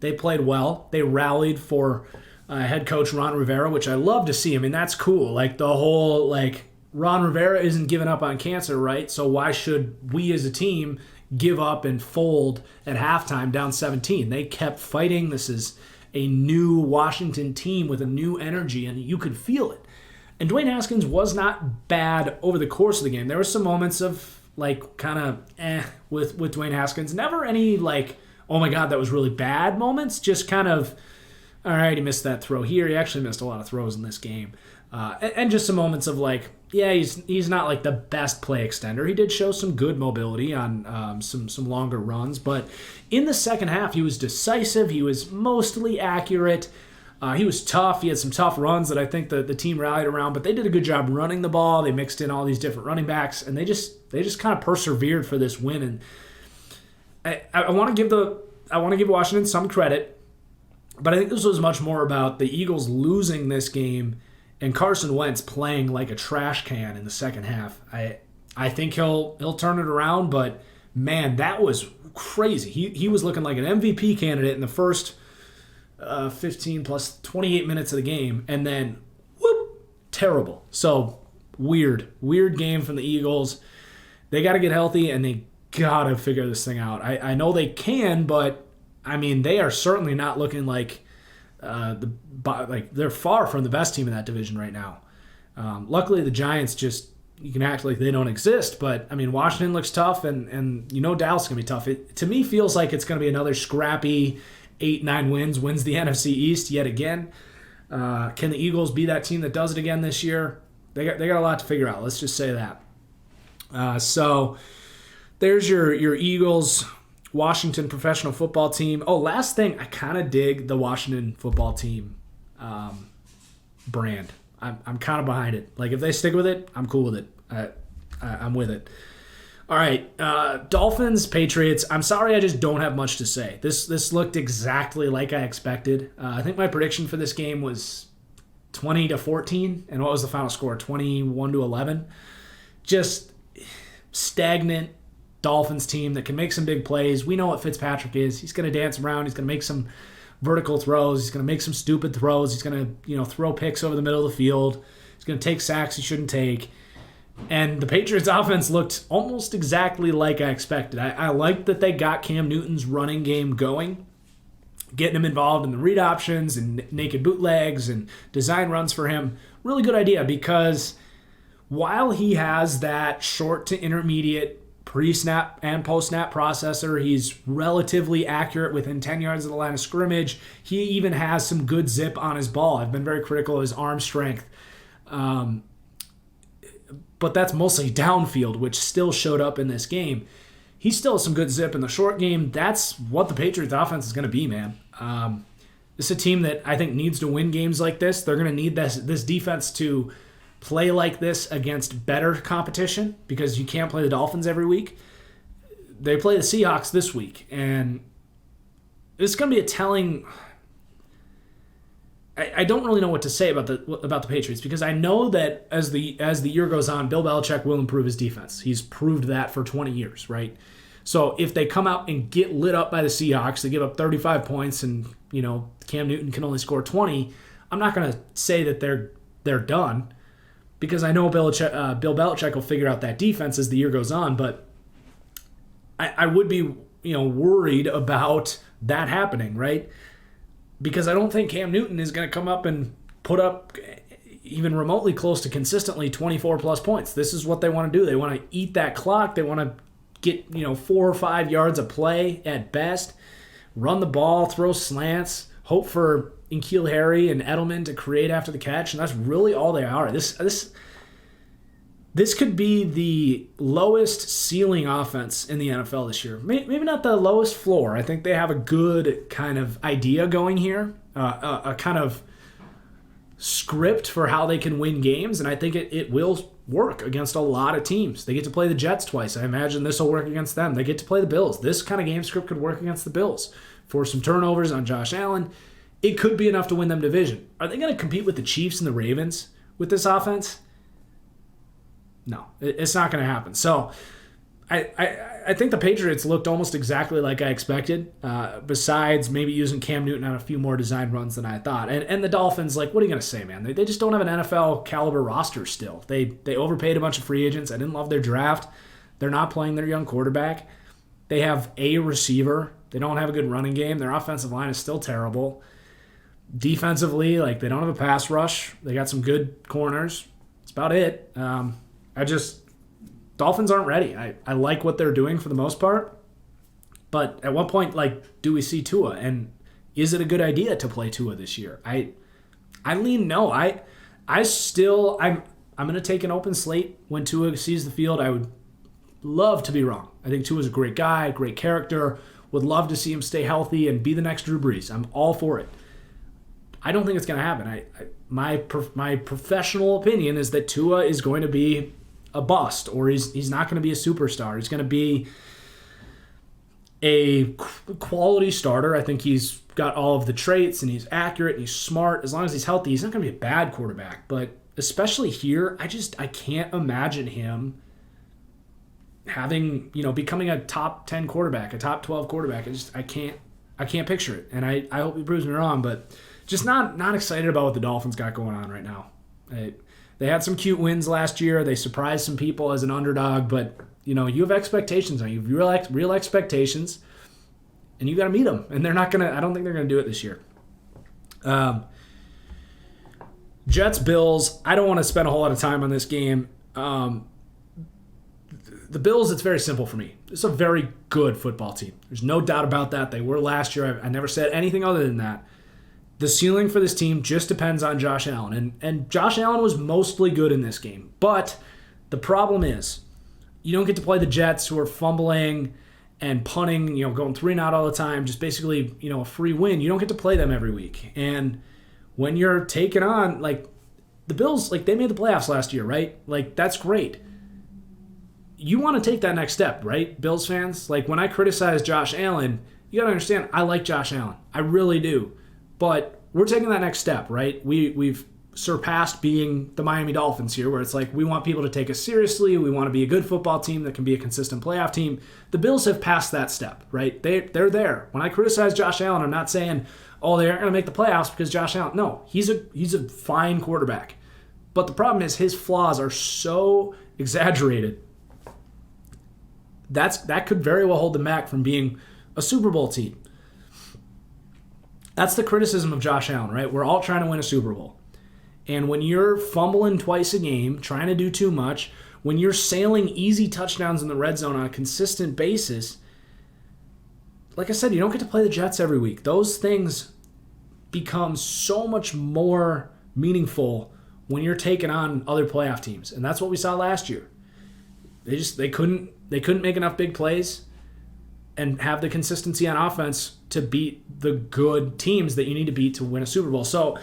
S1: They played well. They rallied for head coach Ron Rivera, which I love to see. I mean, that's cool. The whole, Ron Rivera isn't giving up on cancer, right? So why should we as a team give up and fold at halftime down 17? They kept fighting. This is a new Washington team with a new energy, and you could feel it. And Dwayne Haskins was not bad over the course of the game. There were some moments of, with Dwayne Haskins. Never any, oh my God, that was really bad moments. Just kind of, all right, he missed that throw here. He actually missed a lot of throws in this game. And just some moments of he's not the best play extender. He did show some good mobility on some longer runs. But in the second half, he was decisive. He was mostly accurate. He was tough. He had some tough runs that I think the team rallied around, but they did a good job running the ball. They mixed in all these different running backs, and they just kind of persevered for this win. And I want to give Washington some credit, but I think this was much more about the Eagles losing this game and Carson Wentz playing like a trash can in the second half. I think he'll turn it around, but man, that was crazy. He was looking like an MVP candidate in the first 15 plus 28 minutes of the game, and then whoop, terrible. So weird game from the Eagles. They got to get healthy, and they got to figure this thing out. I know they can, but I mean, they are certainly not looking like they're far from the best team in that division right now. Luckily, the Giants you can act like they don't exist, but I mean, Washington looks tough, and Dallas is going to be tough. It, to me, feels like it's going to be another scrappy 8-9 wins the NFC East yet again. Can the Eagles be that team that does it again this year? They got a lot to figure out. Let's just say that. So there's your Eagles, Washington professional football team. Oh, last thing, I kind of dig the Washington football team brand. I'm kind of behind it. Like, if they stick with it, I'm cool with it. I'm with it. All right, Dolphins, Patriots. I'm sorry, I just don't have much to say. This looked exactly like I expected. I think my prediction for this game was 20-14, and what was the final score? 21-11. Just stagnant Dolphins team that can make some big plays. We know what Fitzpatrick is. He's going to dance around. He's going to make some vertical throws. He's going to make some stupid throws. He's going to throw picks over the middle of the field. He's going to take sacks he shouldn't take. And the Patriots offense looked almost exactly like I expected. I liked that they got Cam Newton's running game going, getting him involved in the read options and naked bootlegs and design runs for him. Really good idea, because while he has that short to intermediate pre-snap and post-snap processor, he's relatively accurate within 10 yards of the line of scrimmage. He even has some good zip on his ball. I've been very critical of his arm strength. But that's mostly downfield, which still showed up in this game. He still has some good zip in the short game. That's what the Patriots offense is going to be, man. This is a team that I think needs to win games like this. They're going to need this defense to play like this against better competition, because you can't play the Dolphins every week. They play the Seahawks this week, and it's going to be a telling... I don't really know what to say about the Patriots, because I know that as the year goes on, Bill Belichick will improve his defense. He's proved that for 20 years, right? So if they come out and get lit up by the Seahawks, they give up 35 points, and Cam Newton can only score 20, I'm not going to say that they're done, because I know Bill Belichick will figure out that defense as the year goes on. But I would be worried about that happening, right? Because I don't think Cam Newton is going to come up and put up even remotely close to consistently 24-plus points. This is what they want to do. They want to eat that clock. They want to get 4 or 5 yards of play at best, run the ball, throw slants, hope for N'Keal Harry and Edelman to create after the catch, and that's really all they are. This could be the lowest ceiling offense in the NFL this year. Maybe not the lowest floor. I think they have a good kind of idea going here, a kind of script for how they can win games, and I think it will work against a lot of teams. They get to play the Jets twice. I imagine this will work against them. They get to play the Bills. This kind of game script could work against the Bills. Force some turnovers on Josh Allen. It could be enough to win them division. Are they going to compete with the Chiefs and the Ravens with this offense? No, it's not going to happen. So I think the Patriots looked almost exactly like I expected, besides maybe using Cam Newton on a few more design runs than I thought. And the Dolphins, what are you going to say, man? They just don't have an NFL caliber roster still. They overpaid a bunch of free agents. I didn't love their draft. They're not playing their young quarterback. They have a receiver. They don't have a good running game. Their offensive line is still terrible. Defensively, they don't have a pass rush. They got some good corners. That's about it. Dolphins aren't ready. I like what they're doing for the most part, but at what point, do we see Tua? And is it a good idea to play Tua this year? I lean no. I'm going to take an open slate when Tua sees the field. I would love to be wrong. I think Tua's a great guy, great character. Would love to see him stay healthy and be the next Drew Brees. I'm all for it. I don't think it's going to happen. My professional opinion is that Tua is going to be a bust, or he's not going to be a superstar. He's going to be a quality starter. I think he's got all of the traits, and he's accurate, and he's smart. As long as he's healthy, he's not going to be a bad quarterback. But especially here, I can't imagine him having, becoming a top 10 quarterback, a top 12 quarterback. I can't picture it. And I hope he proves me wrong, but just not excited about what the Dolphins got going on right now. They had some cute wins last year. They surprised some people as an underdog, but you have expectations on you. You have real expectations, and you got to meet them. And they're not gonna. I don't think they're gonna do it this year. Jets Bills. I don't want to spend a whole lot of time on this game. The Bills. It's very simple for me. It's a very good football team. There's no doubt about that. They were last year. I never said anything other than that. The ceiling for this team just depends on Josh Allen. And Josh Allen was mostly good in this game. But the problem is you don't get to play the Jets, who are fumbling and punting, going 3-and-out all the time, just basically, a free win. You don't get to play them every week. And when you're taking on, the Bills, they made the playoffs last year, right? That's great. You want to take that next step, right, Bills fans? When I criticize Josh Allen, you got to understand, I like Josh Allen. I really do. But we're taking that next step, right? We've surpassed being the Miami Dolphins here, where it's we want people to take us seriously. We want to be a good football team that can be a consistent playoff team. The Bills have passed that step, right? They're there. When I criticize Josh Allen, I'm not saying, oh, they aren't going to make the playoffs because Josh Allen. No, he's a fine quarterback. But the problem is his flaws are so exaggerated. That could very well hold them back from being a Super Bowl team. That's the criticism of Josh Allen, right? We're all trying to win a Super Bowl. And when you're fumbling twice a game, trying to do too much, when you're sailing easy touchdowns in the red zone on a consistent basis, like I said, you don't get to play the Jets every week. Those things become so much more meaningful when you're taking on other playoff teams. And that's what we saw last year. They couldn't make enough big plays and have the consistency on offense to beat the good teams that you need to beat to win a Super Bowl. So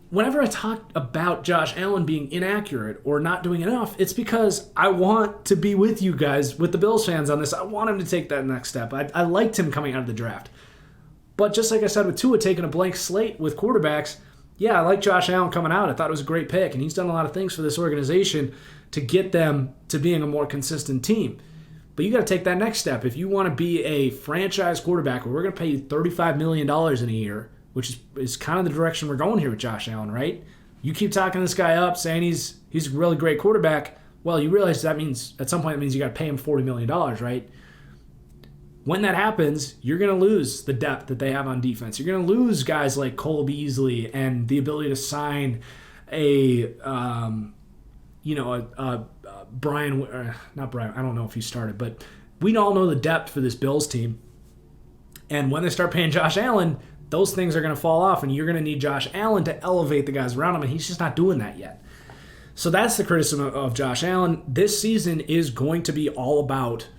S1: whenever I talk about Josh Allen being inaccurate or not doing enough, it's because I want to be with you guys, with the Bills fans on this. I want him to take that next step. I liked him coming out of the draft. But just like I said with Tua taking a blank slate with quarterbacks, yeah, I like Josh Allen coming out. I thought it was a great pick, and he's done a lot of things for this organization to get them to being a more consistent team. But you got to take that next step. If you want to be a franchise quarterback where we're going to pay you $35 million in a year, which is kind of the direction we're going here with Josh Allen, right? You keep talking this guy up, saying he's a really great quarterback. Well, you realize that means at some point it means you got to pay him $40 million, right? When that happens, you're going to lose the depth that they have on defense. You're going to lose guys like Cole Beasley and the ability to sign not Brian, I don't know if he started, but we all know the depth for this Bills team. And when they start paying Josh Allen, those things are going to fall off, and you're going to need Josh Allen to elevate the guys around him, and he's just not doing that yet. So that's the criticism of Josh Allen. This season is going to be all about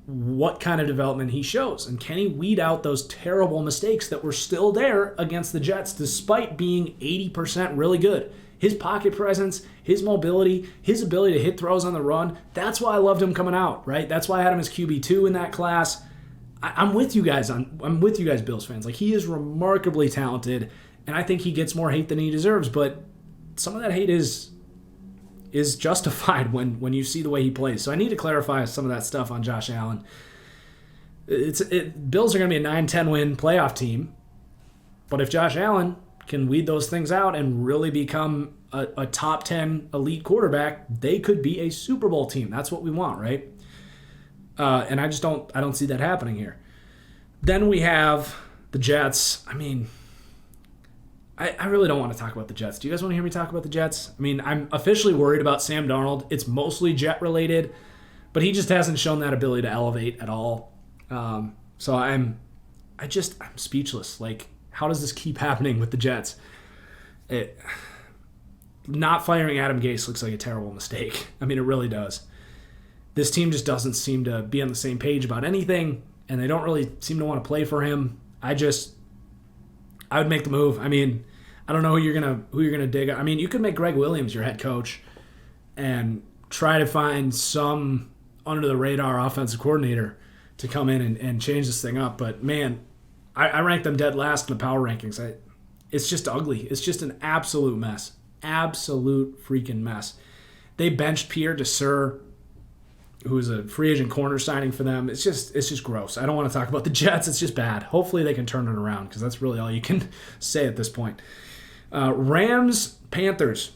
S1: what kind of development he shows, and can he weed out those terrible mistakes that were still there against the Jets despite being 80% really good. His pocket presence, his mobility, his ability to hit throws on the run, that's why I loved him coming out, right? That's why I had him as QB2 in that class. I'm with you guys, Bills fans. He is remarkably talented, and I think he gets more hate than he deserves, but some of that hate is justified when you see the way he plays. So I need to clarify some of that stuff on Josh Allen. Bills are going to be a 9-10 win playoff team, but if Josh Allen can weed those things out and really become a top 10 elite quarterback, they could be a Super Bowl team. That's what we want, right? And I don't see that happening here. Then we have the Jets. I mean, I really don't want to talk about the Jets. Do you guys want to hear me talk about the Jets? I mean, I'm officially worried about Sam Darnold. It's mostly Jet related, but he just hasn't shown that ability to elevate at all. So I'm speechless. How does this keep happening with the Jets? Not firing Adam Gase looks like a terrible mistake. I mean, it really does. This team just doesn't seem to be on the same page about anything, and they don't really seem to want to play for him. I I would make the move. I mean, I don't know who you're gonna dig. I mean, you could make Greg Williams your head coach and try to find some under the radar offensive coordinator to come in and change this thing up. But man, I rank them dead last in the power rankings. It's just ugly. It's just an absolute mess. Absolute freaking mess. They benched Pierre Desir, who was a free agent corner signing for them. It's just gross. I don't want to talk about the Jets. It's just bad. Hopefully they can turn it around because that's really all you can say at this point. Rams, Panthers.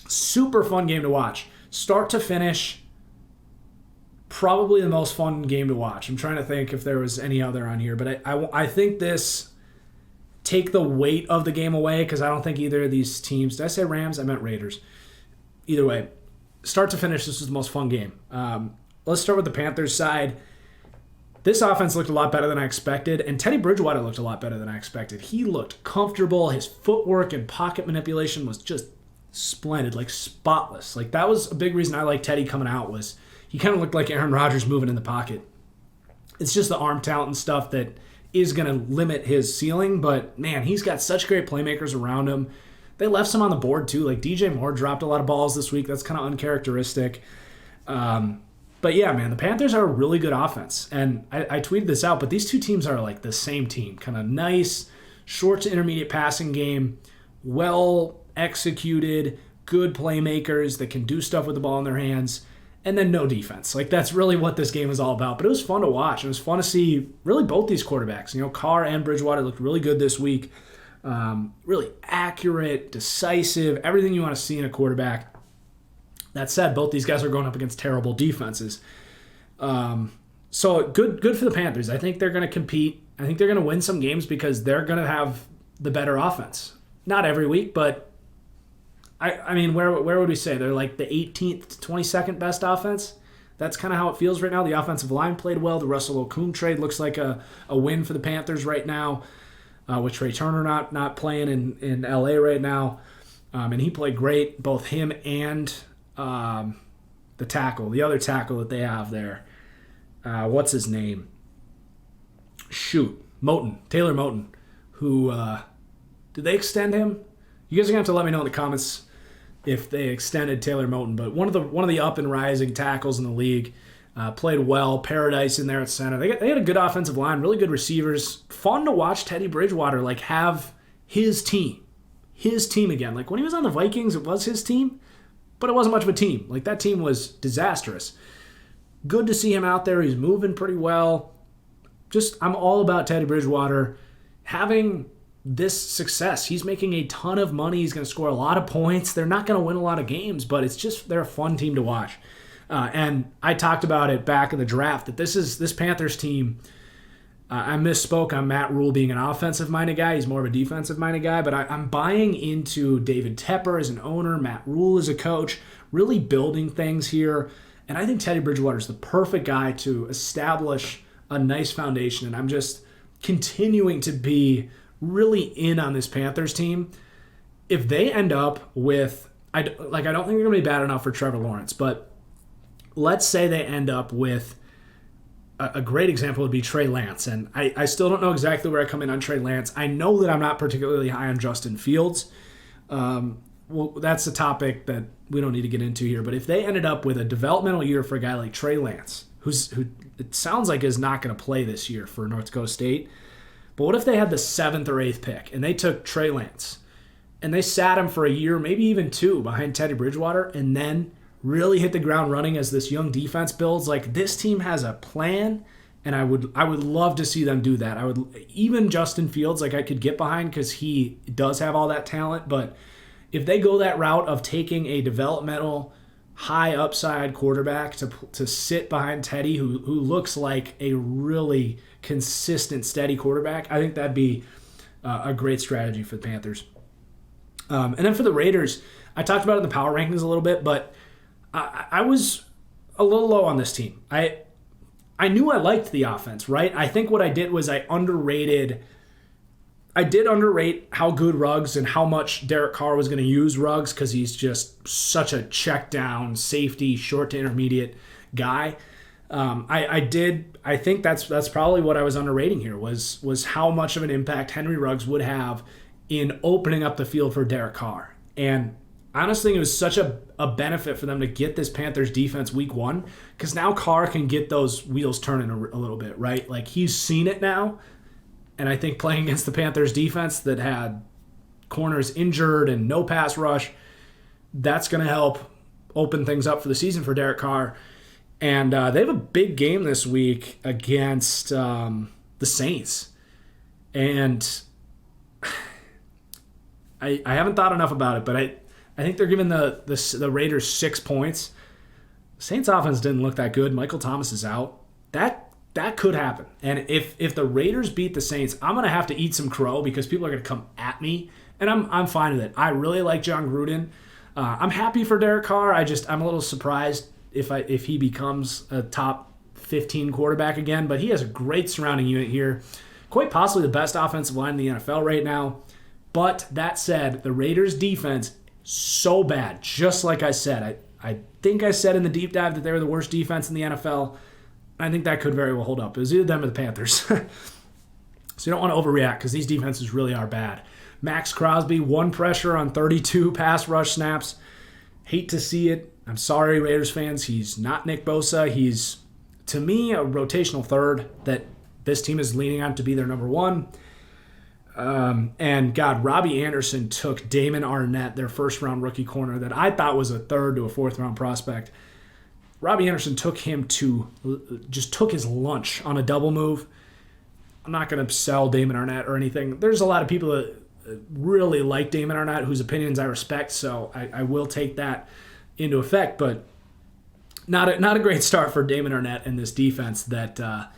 S1: Super fun game to watch. Start to finish, probably the most fun game to watch. I'm trying to think if there was any other on here, but I think this take the weight of the game away because I don't think either of these teams, did I say Rams? I meant Raiders. Either way, start to finish, this was the most fun game. Let's start with the Panthers side. This offense looked a lot better than I expected, and Teddy Bridgewater looked a lot better than I expected. He looked comfortable. His footwork and pocket manipulation was just splendid, like spotless. Like that was a big reason I liked Teddy coming out was he kind of looked like Aaron Rodgers moving in the pocket. It's just the arm talent and stuff that is going to limit his ceiling, but man, he's got such great playmakers around him. They left some on the board too. Like DJ Moore dropped a lot of balls this week. That's kind of uncharacteristic. But yeah, man, the Panthers are a really good offense. And I tweeted this out, but these two teams are like the same team. Kind of nice, short to intermediate passing game, well executed, good playmakers that can do stuff with the ball in their hands, and then no defense. Like that's really what this game is all about. But it was fun to watch. It was fun to see really both these quarterbacks. You know, Carr and Bridgewater looked really good this week. Really accurate, decisive, everything you want to see in a quarterback. That said, both these guys are going up against terrible defenses. So good for the Panthers. I think they're going to compete. I think they're going to win some games because they're going to have the better offense. Not every week, but I mean, where would we say? They're like the 18th to 22nd best offense? That's kind of how it feels right now. The offensive line played well. The Russell Okung trade looks like a win for the Panthers right now. With Trey Turner not playing in LA right now. And he played great, both him and the other tackle that they have there. What's his name? Taylor Moton. Who, did they extend him? You guys are going to have to let me know in the comments if they extended Taylor Moton. But one of the up and rising tackles in the league. Played well. Paradise in there at center. They had a good offensive line, really good receivers. Fun to watch Teddy Bridgewater like have his team again. Like when he was on the Vikings, it was his team, but it wasn't much of a team. Like that team was disastrous. Good to see him out there. He's moving pretty well. I'm all about Teddy Bridgewater having this success. He's making a ton of money. He's going to score a lot of points. They're not going to win a lot of games, but they're a fun team to watch. And I talked about it back in the draft that this Panthers team, I misspoke on Matt Rule being an offensive-minded guy. He's more of a defensive-minded guy, but I'm buying into David Tepper as an owner, Matt Rule as a coach, really building things here. And I think Teddy Bridgewater is the perfect guy to establish a nice foundation. And I'm just continuing to be really in on this Panthers team. If they end up with, I don't think they're going to be bad enough for Trevor Lawrence, but let's say they end up with a great example would be Trey Lance. And I still don't know exactly where I come in on Trey Lance. I know that I'm not particularly high on Justin Fields. Well, that's a topic that we don't need to get into here. But if they ended up with a developmental year for a guy like Trey Lance, who it sounds like is not going to play this year for North Dakota State, but what if they had the 7th or 8th pick and they took Trey Lance and they sat him for a year, maybe even 2 behind Teddy Bridgewater, and then really hit the ground running as this young defense builds? Like this team has a plan, and I would love to see them do that. Even Justin Fields, like I could get behind because he does have all that talent, but if they go that route of taking a developmental high upside quarterback to sit behind Teddy, who looks like a really consistent, steady quarterback, I think that'd be a great strategy for the Panthers. And then for the Raiders, I talked about it in the power rankings a little bit, but I was a little low on this team. I knew I liked the offense, right? I think what I did was I did underrate how good Ruggs and how much Derek Carr was going to use Ruggs because he's just such a check down, safety, short to intermediate guy. I think that's probably what I was underrating here was how much of an impact Henry Ruggs would have in opening up the field for Derek Carr. And I honestly think it was such a benefit for them to get this Panthers defense week 1, because now Carr can get those wheels turning a little bit, right? Like, he's seen it now, and I think playing against the Panthers defense that had corners injured and no pass rush, that's going to help open things up for the season for Derek Carr. And they have a big game this week against the Saints. And I haven't thought enough about it, but I think they're giving the Raiders 6 points. Saints offense didn't look that good. Michael Thomas is out. That could happen. And if the Raiders beat the Saints, I'm going to have to eat some crow because people are going to come at me. And I'm fine with it. I really like John Gruden. I'm happy for Derek Carr. I'm a little surprised if he becomes a top 15 quarterback again. But he has a great surrounding unit here. Quite possibly the best offensive line in the NFL right now. But that said, the Raiders defense, so bad. Just like I said. I think I said in the deep dive that they were the worst defense in the NFL. I think that could very well hold up. It was either them or the Panthers. So you don't want to overreact because these defenses really are bad. Max Crosby, 1 pressure on 32 pass rush snaps. Hate to see it. I'm sorry, Raiders fans. He's not Nick Bosa. He's, to me, a rotational third that this team is leaning on to be their number 1. And God, Robbie Anderson took Damon Arnett, their first-round rookie corner that I thought was a 3rd to a 4th-round prospect. Robbie Anderson took his lunch on a double move. I'm not going to sell Damon Arnett or anything. There's a lot of people that really like Damon Arnett, whose opinions I respect, so I will take that into effect. But not a great start for Damon Arnett in this defense. That I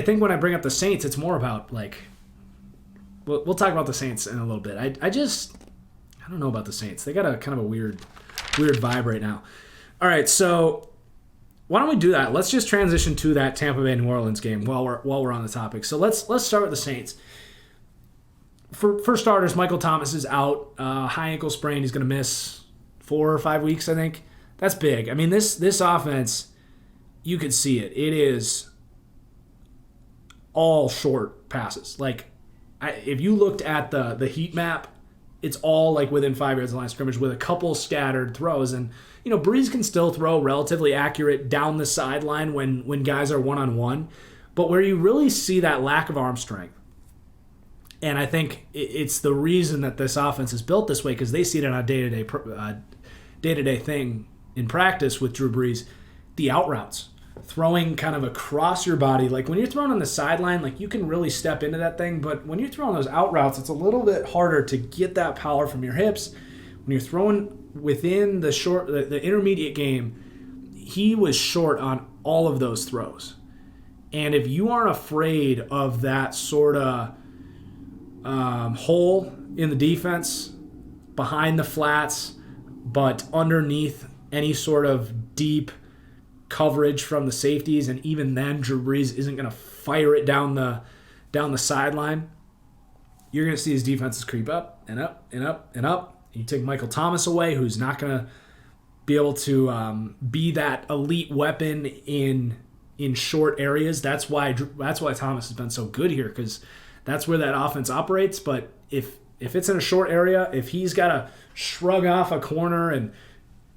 S1: think when I bring up the Saints, it's more about like we'll talk about the Saints in a little bit. I don't know about the Saints. They got a kind of a weird vibe right now. All right, so why don't we do that? Let's just transition to that Tampa Bay New Orleans game while we're on the topic. So let's start with the Saints. For starters, Michael Thomas is out, high ankle sprain. He's going to miss 4 or 5 weeks, I think. That's big. I mean, this offense, you could see it. It is all short passes. Like, if you looked at the heat map, it's all like within 5 yards of the line of scrimmage with a couple scattered throws. And, Breeze can still throw relatively accurate down the sideline when guys are one-on-one. But where you really see that lack of arm strength, and I think it's the reason that this offense is built this way, because they see it on a day-to-day thing in practice with Drew Brees, the out routes. Throwing kind of across your body. Like when you're throwing on the sideline, like you can really step into that thing, but when you're throwing those out routes, it's a little bit harder to get that power from your hips. When you're throwing within the intermediate game, he was short on all of those throws. And if you aren't afraid of that sort of hole in the defense behind the flats, but underneath any sort of deep coverage from the safeties, and even then Drew Brees isn't going to fire it down the sideline, you're going to see his defenses creep up and up and up and up. You take Michael Thomas away, who's not going to be able to be that elite weapon in short areas. That's why Thomas has been so good here, because that's where that offense operates. But if it's in a short area, if he's got to shrug off a corner and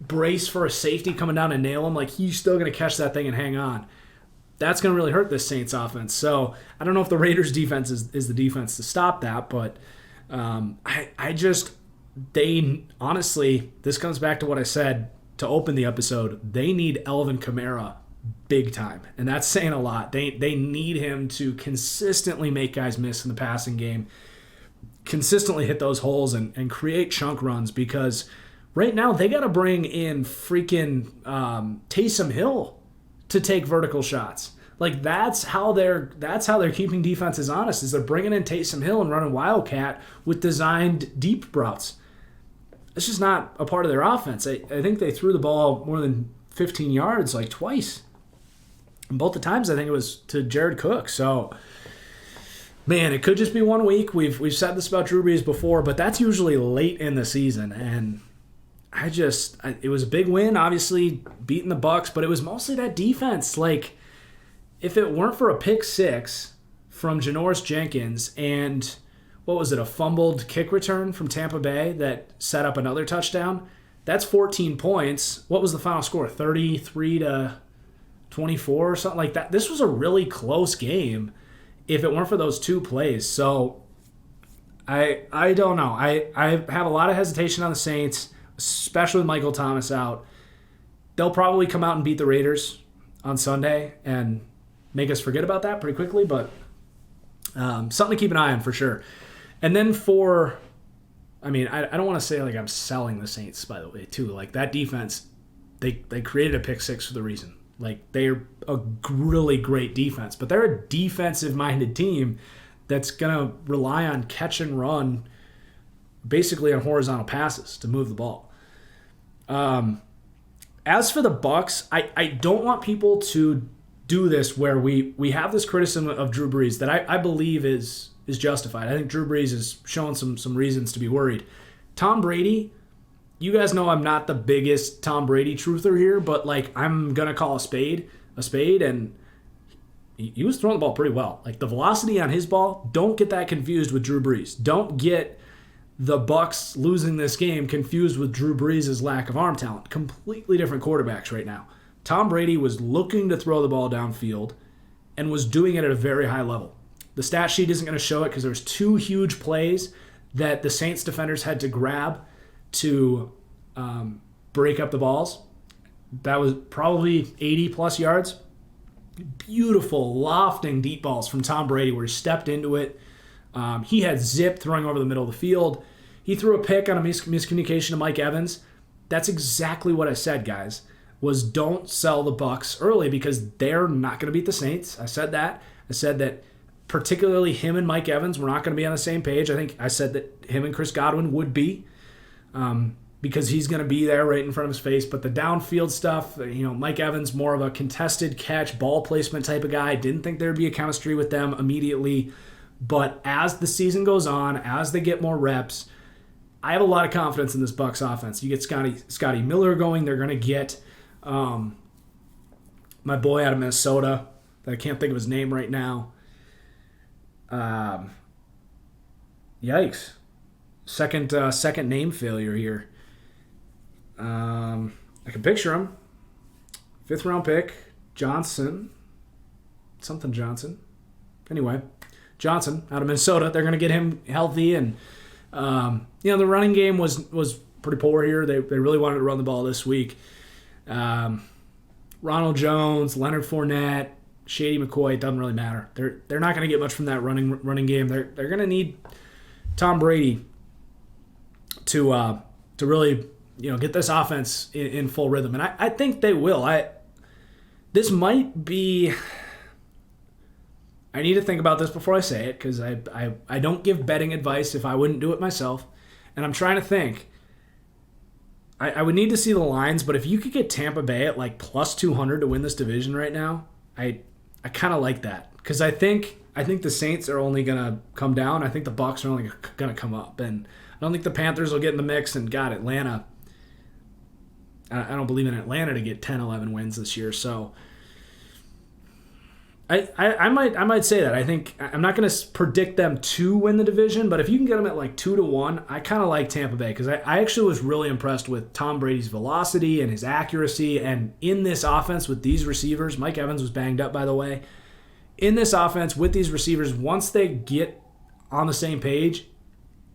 S1: brace for a safety coming down and nail him, like he's still going to catch that thing and hang on. That's going to really hurt this Saints offense. So I don't know if the Raiders defense is the defense to stop that, but they honestly, this comes back to what I said to open the episode. They need Alvin Kamara big time, and that's saying a lot. They need him to consistently make guys miss in the passing game, consistently hit those holes and create chunk runs, because right now they got to bring in freaking Taysom Hill to take vertical shots. Like that's how they're keeping defenses honest, is they're bringing in Taysom Hill and running Wildcat with designed deep routes. It's just not a part of their offense. I think they threw the ball more than 15 yards like twice. And both the times I think it was to Jared Cook. So, man, it could just be 1 week. We've said this about Drew Brees before, but that's usually late in the season. And it was a big win, obviously beating the Bucs, but it was mostly that defense. Like, if it weren't for a pick six from Janoris Jenkins and what was it, a fumbled kick return from Tampa Bay that set up another touchdown, that's 14 points. What was the final score? 33-24 or something like that. This was a really close game if it weren't for those two plays. So I don't know. I have a lot of hesitation on the Saints, especially with Michael Thomas out. They'll probably come out and beat the Raiders on Sunday and make us forget about that pretty quickly, but something to keep an eye on for sure. And then I don't want to say like I'm selling the Saints, by the way, too. Like, that defense, they created a pick six for the reason. Like, they're a really great defense, but they're a defensive-minded team that's going to rely on catch and run, basically on horizontal passes to move the ball. As for the Bucs, I don't want people to do this where we have this criticism of Drew Brees that I believe is justified. I think Drew Brees is showing some reasons to be worried. Tom Brady, you guys know I'm not the biggest Tom Brady truther here, but like, I'm going to call a spade, and he was throwing the ball pretty well. Like, the velocity on his ball, don't get that confused with Drew Brees. Don't get the Bucs losing this game confused with Drew Brees' lack of arm talent. Completely different quarterbacks right now. Tom Brady was looking to throw the ball downfield and was doing it at a very high level. The stat sheet isn't going to show it because there's two huge plays that the Saints defenders had to grab to break up the balls. That was probably 80-plus yards. Beautiful, lofting deep balls from Tom Brady where he stepped into it. He had zip throwing over the middle of the field. He threw a pick on a miscommunication to Mike Evans. That's exactly what I said, guys, was don't sell the Bucs early because they're not going to beat the Saints. I said that. I said that particularly him and Mike Evans were not going to be on the same page. I think I said that him and Chris Godwin would be because he's going to be there right in front of his face. But the downfield stuff, Mike Evans, more of a contested catch, ball placement type of guy. Didn't think there'd be a chemistry with them immediately. But as the season goes on, as they get more reps, I have a lot of confidence in this Bucs offense. You get Scotty Miller going. They're going to get my boy out of Minnesota that I can't think of his name right now. Yikes. Second name failure here. I can picture him. 5th round pick, Johnson. Something Johnson. Anyway, Johnson out of Minnesota. They're going to get him healthy. And, the running game was pretty poor here. They really wanted to run the ball this week. Ronald Jones, Leonard Fournette, Shady McCoy, it doesn't really matter. They're not going to get much from that running game. They're going to need Tom Brady to really get this offense in full rhythm, and I think they will. This might be. I need to think about this before I say it because I don't give betting advice if I wouldn't do it myself, and I'm trying to think. I would need to see the lines, but if you could get Tampa Bay at like plus 200 to win this division right now, I kind of like that because I think the Saints are only going to come down. I think the Bucs are only going to come up, and I don't think the Panthers will get in the mix. And God, Atlanta, I don't believe in Atlanta to get 10, 11 wins this year. So I might say that. I think I'm not going to predict them to win the division, but if you can get them at like 2-1, I kind of like Tampa Bay because I actually was really impressed with Tom Brady's velocity and his accuracy. And in this offense with these receivers, Mike Evans was banged up, by the way. In this offense with these receivers, once they get on the same page,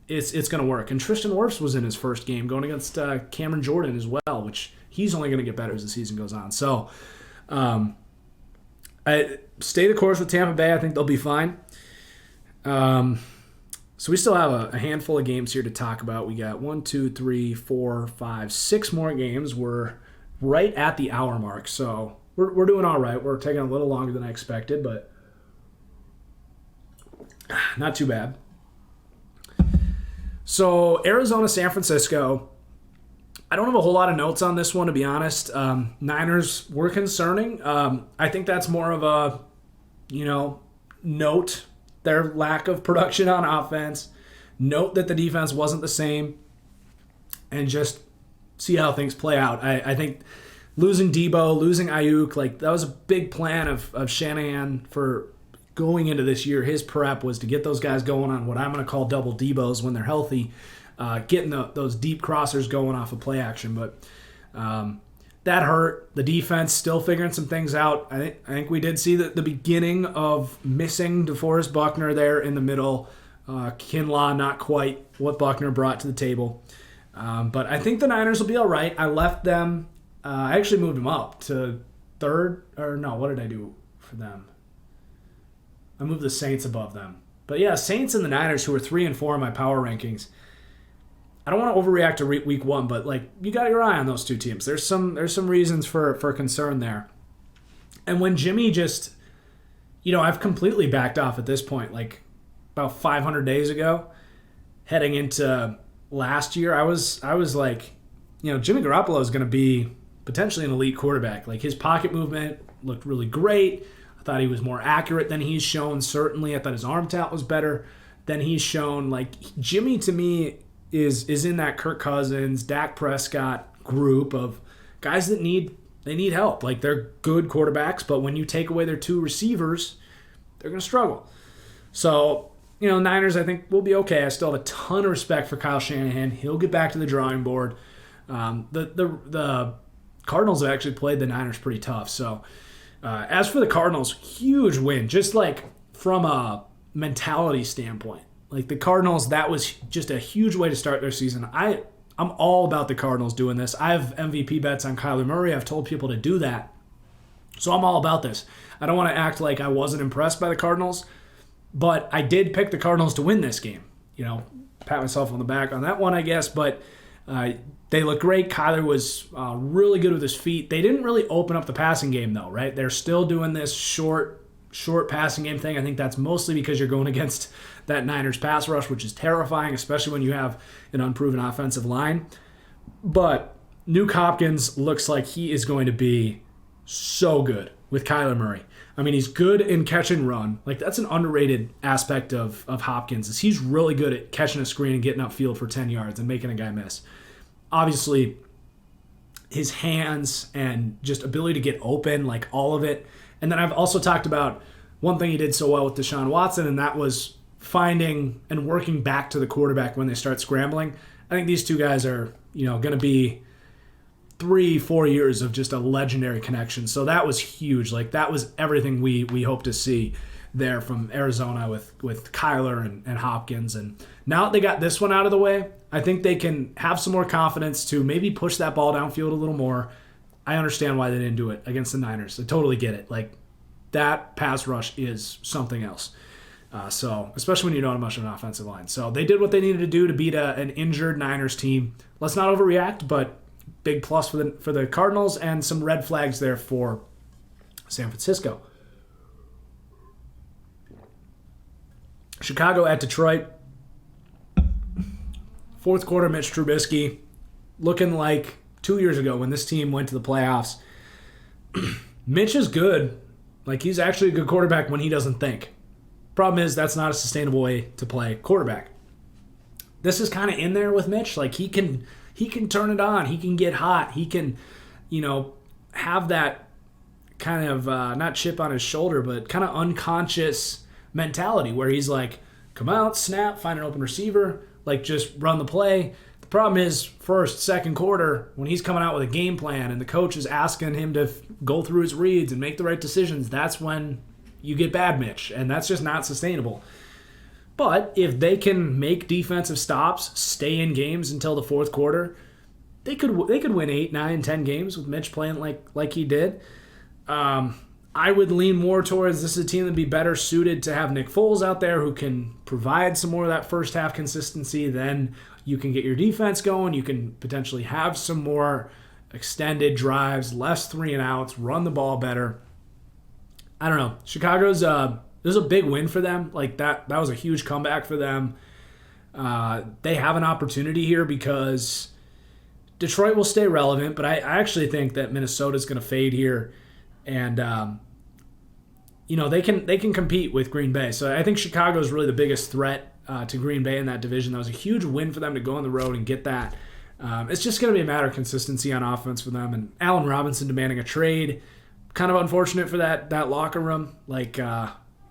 S1: it's going to work. And Tristan Wirfs was in his first game going against Cameron Jordan as well, which he's only going to get better as the season goes on. So I stay the course with Tampa Bay. I think they'll be fine. So we still have a handful of games here to talk about. We got 1, 2, 3, 4, 5, 6 more games. We're right at the hour mark, so we're doing all right. We're taking a little longer than I expected, but not too bad. So Arizona, San Francisco. I don't have a whole lot of notes on this one, to be honest. Niners were concerning. I think that's more of a, note their lack of production on offense. Note that the defense wasn't the same. And just see how things play out. I think losing Debo, losing Ayuk, like that was a big plan of Shanahan for going into this year. His prep was to get those guys going on what I'm going to call double Debos when they're healthy, getting those deep crossers going off of play action. But that hurt. The defense still figuring some things out. I think we did see the beginning of missing DeForest Buckner there in the middle. Kinlaw, not quite what Buckner brought to the table. But I think the Niners will be all right. I left them. I actually moved them up to third. Or no, what did I do for them? I moved the Saints above them. But yeah, Saints and the Niners, who are 3 and 4 in my power rankings. I don't want to overreact to week 1, but like you got your eye on those two teams. There's some reasons for concern there. And when Jimmy just, I've completely backed off at this point. Like about 500 days ago, heading into last year, I was like, Jimmy Garoppolo is going to be potentially an elite quarterback. Like his pocket movement looked really great. I thought he was more accurate than he's shown. Certainly, I thought his arm talent was better than he's shown. Like Jimmy, to me, is in that Kirk Cousins, Dak Prescott group of guys that need help. Like they're good quarterbacks, but when you take away their 2 receivers, they're going to struggle. So, Niners, I think, will be okay. I still have a ton of respect for Kyle Shanahan. He'll get back to the drawing board. The Cardinals have actually played the Niners pretty tough. So, as for the Cardinals, huge win, just like from a mentality standpoint. Like the Cardinals, that was just a huge way to start their season. I'm all about the Cardinals doing this. I have MVP bets on Kyler Murray. I've told people to do that. So I'm all about this. I don't want to act like I wasn't impressed by the Cardinals, but I did pick the Cardinals to win this game. Pat myself on the back on that one, I guess, but they look great. Kyler was really good with his feet. They didn't really open up the passing game, though, right? They're still doing this short passing game thing. I think that's mostly because you're going against that Niners pass rush, which is terrifying, especially when you have an unproven offensive line. But Nuke Hopkins looks like he is going to be so good with Kyler Murray. I mean, he's good in catch and run. Like, that's an underrated aspect of Hopkins, is he's really good at catching a screen and getting upfield for 10 yards and making a guy miss. Obviously, his hands and just ability to get open, like all of it. And then I've also talked about one thing he did so well with Deshaun Watson, and that was finding and working back to the quarterback when they start scrambling. I think these two guys are, going to be 3-4 years of just a legendary connection. So that was huge. Like that was everything we hope to see there from Arizona with Kyler and Hopkins. And now that they got this one out of the way, I think they can have some more confidence to maybe push that ball downfield a little more. I understand why they didn't do it against the Niners. I totally get it. Like that pass rush is something else. So especially when you don't have much of an offensive line. So they did what they needed to do to beat an injured Niners team. Let's not overreact, but big plus for the Cardinals and some red flags there for San Francisco. Chicago at Detroit. Fourth quarter, Mitch Trubisky looking like 2 years ago when this team went to the playoffs. Mitch is good. Like he's actually a good quarterback when he doesn't think. Problem is that's not a sustainable way to play quarterback. This is kind of in there with Mitch. Like he can turn it on. He can get hot. He can, have that kind of not chip on his shoulder, but kind of unconscious mentality where he's like, come out, snap, find an open receiver, like just run the play. The problem is first, second quarter, when he's coming out with a game plan and the coach is asking him to go through his reads and make the right decisions, that's when you get bad Mitch, and that's just not sustainable. But if they can make defensive stops, stay in games until the fourth quarter, they could win 8, 9, 10 games with Mitch playing like he did. I would lean more towards this is a team that'd be better suited to have Nick Foles out there who can provide some more of that first half consistency. Then you can get your defense going. You can potentially have some more extended drives, less 3-and-outs, run the ball better. I don't know. Chicago's this is a big win for them. Like that was a huge comeback for them. They have an opportunity here because Detroit will stay relevant, but I actually think that Minnesota's going to fade here, and they can compete with Green Bay. So I think Chicago is really the biggest threat to Green Bay in that division. That was a huge win for them to go on the road and get that It's just going to be a matter of consistency on offense for them. And Allen Robinson demanding a trade, kind of unfortunate for that locker room. Like,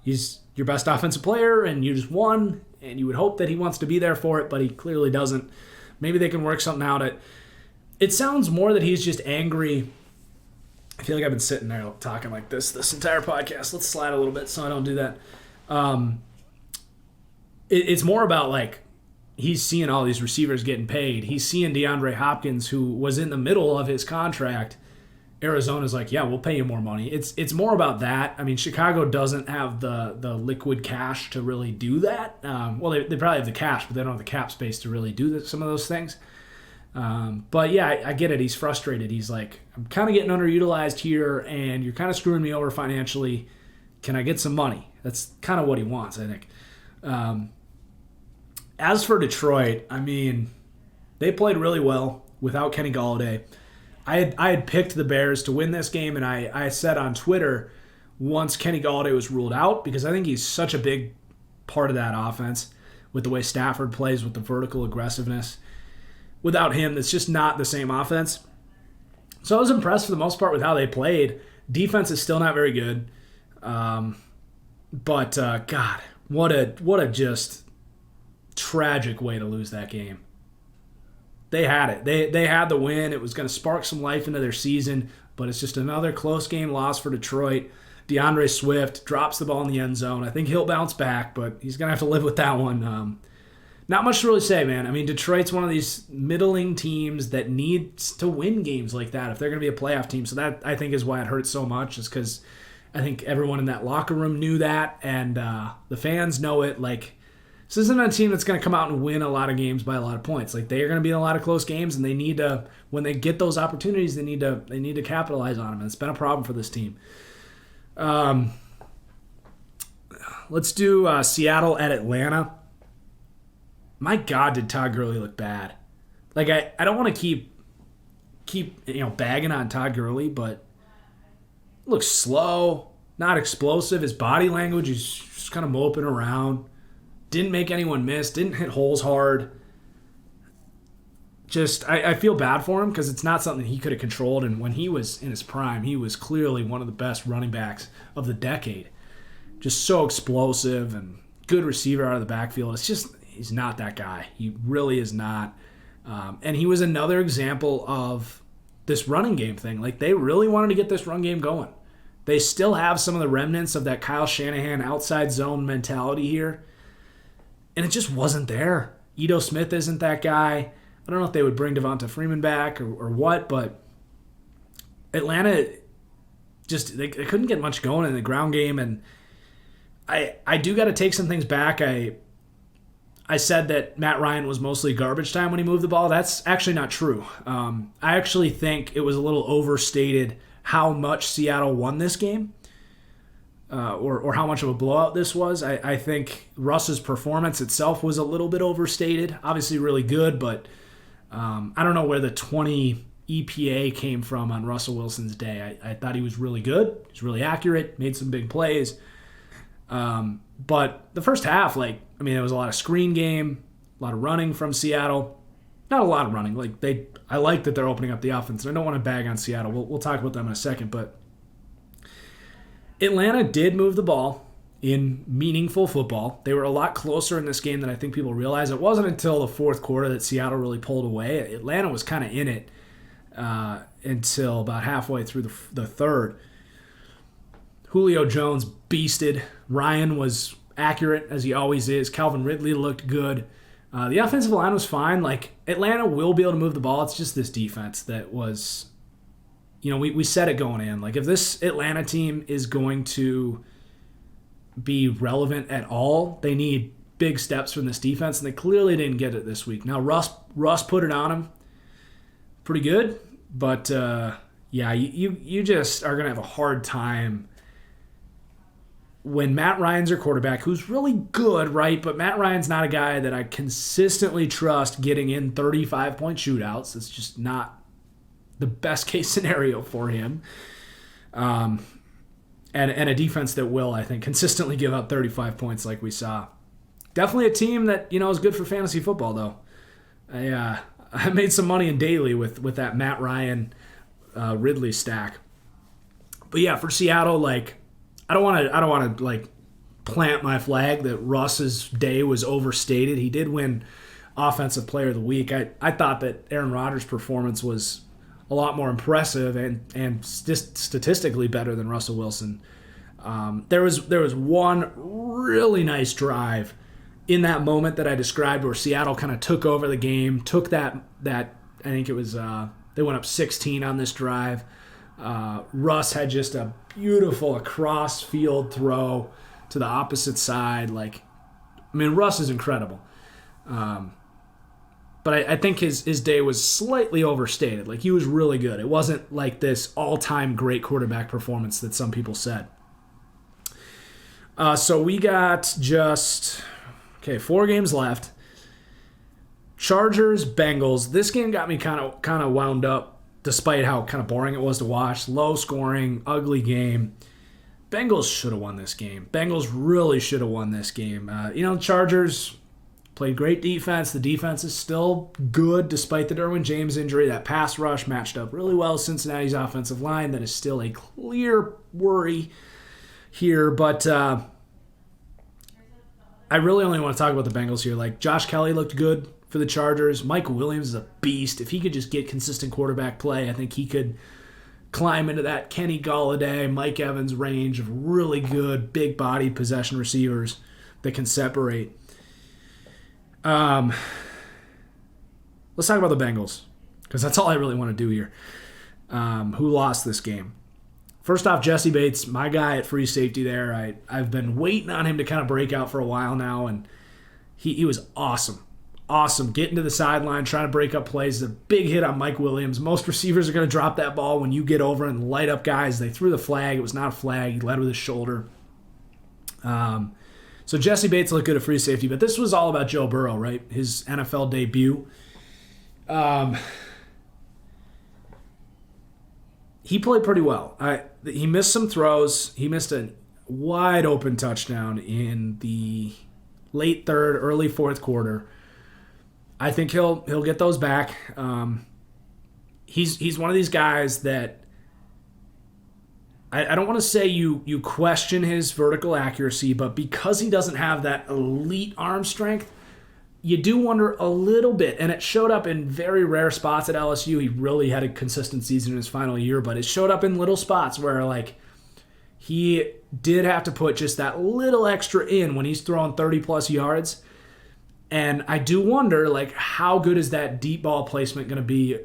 S1: he's your best offensive player, and you just won, and you would hope that he wants to be there for it, but he clearly doesn't. Maybe they can work something out. It sounds more that he's just angry. I feel like I've been sitting there talking like this entire podcast. Let's slide a little bit so I don't do that. It's more about, like, he's seeing all these receivers getting paid. He's seeing DeAndre Hopkins, who was in the middle of his contract. Arizona's like, yeah, we'll pay you more money. It's more about that. I mean, Chicago doesn't have the liquid cash to really do that. Well, they probably have the cash, but they don't have the cap space to really do some of those things. But yeah, I get it. He's frustrated. He's like, I'm kind of getting underutilized here, and you're kind of screwing me over financially. Can I get some money? That's kind of what he wants, I think. As for Detroit, I mean, they played really well without Kenny Golladay. I had picked the Bears to win this game, and I said on Twitter once Kenny Golladay was ruled out, because I think he's such a big part of that offense with the way Stafford plays with the vertical aggressiveness. Without him, it's just not the same offense. So I was impressed for the most part with how they played. Defense is still not very good. But God, what a just tragic way to lose that game. They had it. They had the win. It was going to spark some life into their season, but it's just another close game loss for Detroit. DeAndre Swift drops the ball in the end zone. I think he'll bounce back, but he's going to have to live with that one. Not much to really say, man. I mean, Detroit's one of these middling teams that needs to win games like that if they're going to be a playoff team. So that, I think, is why it hurts so much, is because I think everyone in that locker room knew that, and the fans know it. Like, this isn't a team that's going to come out and win a lot of games by a lot of points. Like, they are going to be in a lot of close games, and they need to, when they get those opportunities, they need to capitalize on them. And it's been a problem for this team. Let's do Seattle at Atlanta. My God, did Todd Gurley look bad? Like, I don't want to keep bagging on Todd Gurley, but looks slow, not explosive. His body language is just kind of moping around. Didn't make anyone miss. Didn't hit holes hard. Just, I feel bad for him because it's not something he could have controlled. And when he was in his prime, he was clearly one of the best running backs of the decade. Just so explosive and good receiver out of the backfield. It's just, he's not that guy. He really is not. And he was another example of this running game thing. Like, they really wanted to get this run game going. They still have some of the remnants of that Kyle Shanahan outside zone mentality here. And it just wasn't there. Ito Smith isn't that guy. I don't know if they would bring Devonta Freeman back or what, but Atlanta just, they couldn't get much going in the ground game. And I do got to take some things back. I said that Matt Ryan was mostly garbage time when he moved the ball. That's actually not true. I actually think it was a little overstated how much Seattle won this game, or how much of a blowout this was. I think Russ's performance itself was a little bit overstated. Obviously really good, but I don't know where the 20 EPA came from on Russell Wilson's day. I thought he was really good. He was really accurate, made some big plays. But the first half, it was a lot of screen game, a lot of running from Seattle. Not a lot of running. I like that they're opening up the offense. And I don't want to bag on Seattle. We'll talk about them in a second. But Atlanta did move the ball in meaningful football. They were a lot closer in this game than I think people realize. It wasn't until the fourth quarter that Seattle really pulled away. Atlanta was kind of in it until about halfway through the third. Julio Jones beasted. Ryan was accurate, as he always is. Calvin Ridley looked good. The offensive line was fine. Atlanta will be able to move the ball. It's just this defense that was, we said it going in. If this Atlanta team is going to be relevant at all, they need big steps from this defense, and they clearly didn't get it this week. Now, Russ put it on him pretty good, but, you just are going to have a hard time when Matt Ryan's your quarterback, who's really good, right? But Matt Ryan's not a guy that I consistently trust getting in 35-point shootouts. It's just not the best case scenario for him. And a defense that will, I think, consistently give up 35 points like we saw. Definitely a team that, is good for fantasy football, though. I made some money in daily with that Matt Ryan Ridley stack. But yeah, for Seattle, like I don't want to like plant my flag that Russ's day was overstated. He did win Offensive Player of the Week. I thought that Aaron Rodgers' performance was a lot more impressive and statistically better than Russell Wilson. There was one really nice drive in that moment that I described where Seattle kind of took over the game, took that I think it was they went up 16 on this drive. Russ had just a beautiful across field throw to the opposite side. Like, I mean, Russ is incredible. But I think his day was slightly overstated. Like, he was really good. It wasn't like this all-time great quarterback performance that some people said. So we got just 4 games left. Chargers, Bengals. This game got me kind of wound up, despite how kind of boring it was to watch. Low scoring, ugly game. Bengals should have won this game. Bengals really should have won this game. Chargers played great defense. The defense is still good despite the Derwin James injury. That pass rush matched up really well with Cincinnati's offensive line. That is still a clear worry here. But I really only want to talk about the Bengals here. Like, Josh Kelly looked good for the Chargers. Mike Williams is a beast. If he could just get consistent quarterback play, I think he could climb into that Kenny Golladay, Mike Evans range of really good, big body possession receivers that can separate. Let's talk about the Bengals, because that's all I really want to do here. Who lost this game? First off, Jesse Bates, my guy at free safety there. I've been waiting on him to kind of break out for a while now, and he was awesome. Awesome. Getting to the sideline, trying to break up plays. A big hit on Mike Williams. Most receivers are going to drop that ball when you get over and light up guys. They threw the flag. It was not a flag. He led with his shoulder. So Jesse Bates looked good at free safety, but this was all about Joe Burrow, right? His NFL debut. He played pretty well. He missed some throws. He missed a wide open touchdown in the late third, early fourth quarter. I think he'll get those back. He's one of these guys that I don't want to say you question his vertical accuracy, but because he doesn't have that elite arm strength, you do wonder a little bit. And it showed up in very rare spots at LSU. He really had a consistent season in his final year, but it showed up in little spots where, like, he did have to put just that little extra in when he's throwing 30-plus yards. And I do wonder, like, how good is that deep ball placement going to be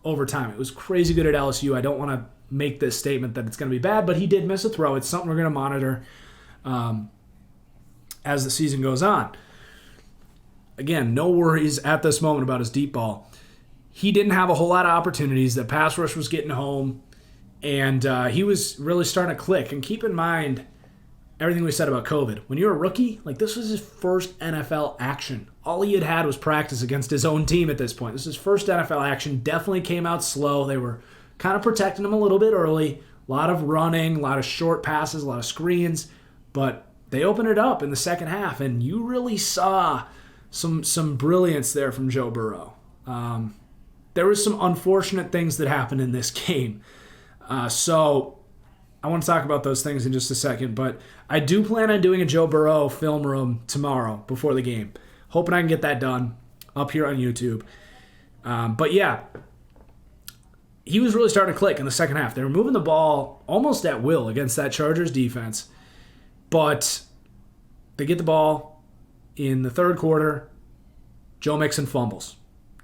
S1: over time? It was crazy good at LSU. I don't want to make this statement that it's going to be bad, but he did miss a throw. It's something we're going to monitor as the season goes on. Again, no worries at this moment about his deep ball. He didn't have a whole lot of opportunities. The pass rush was getting home, and he was really starting to click. And keep in mind everything we said about COVID. When you're a rookie, like, this was his first NFL action. All he had was practice against his own team at this point. This is his first NFL action. Definitely came out slow. They were kind of protecting him a little bit early. A lot of running, a lot of short passes, a lot of screens. But they opened it up in the second half, and you really saw some brilliance there from Joe Burrow. There was some unfortunate things that happened in this game. So I want to talk about those things in just a second, but I do plan on doing a Joe Burrow film room tomorrow before the game. Hoping I can get that done up here on YouTube. But yeah, he was really starting to click in the second half. They were moving the ball almost at will against that Chargers defense, but they get the ball in the third quarter. Joe Mixon fumbles.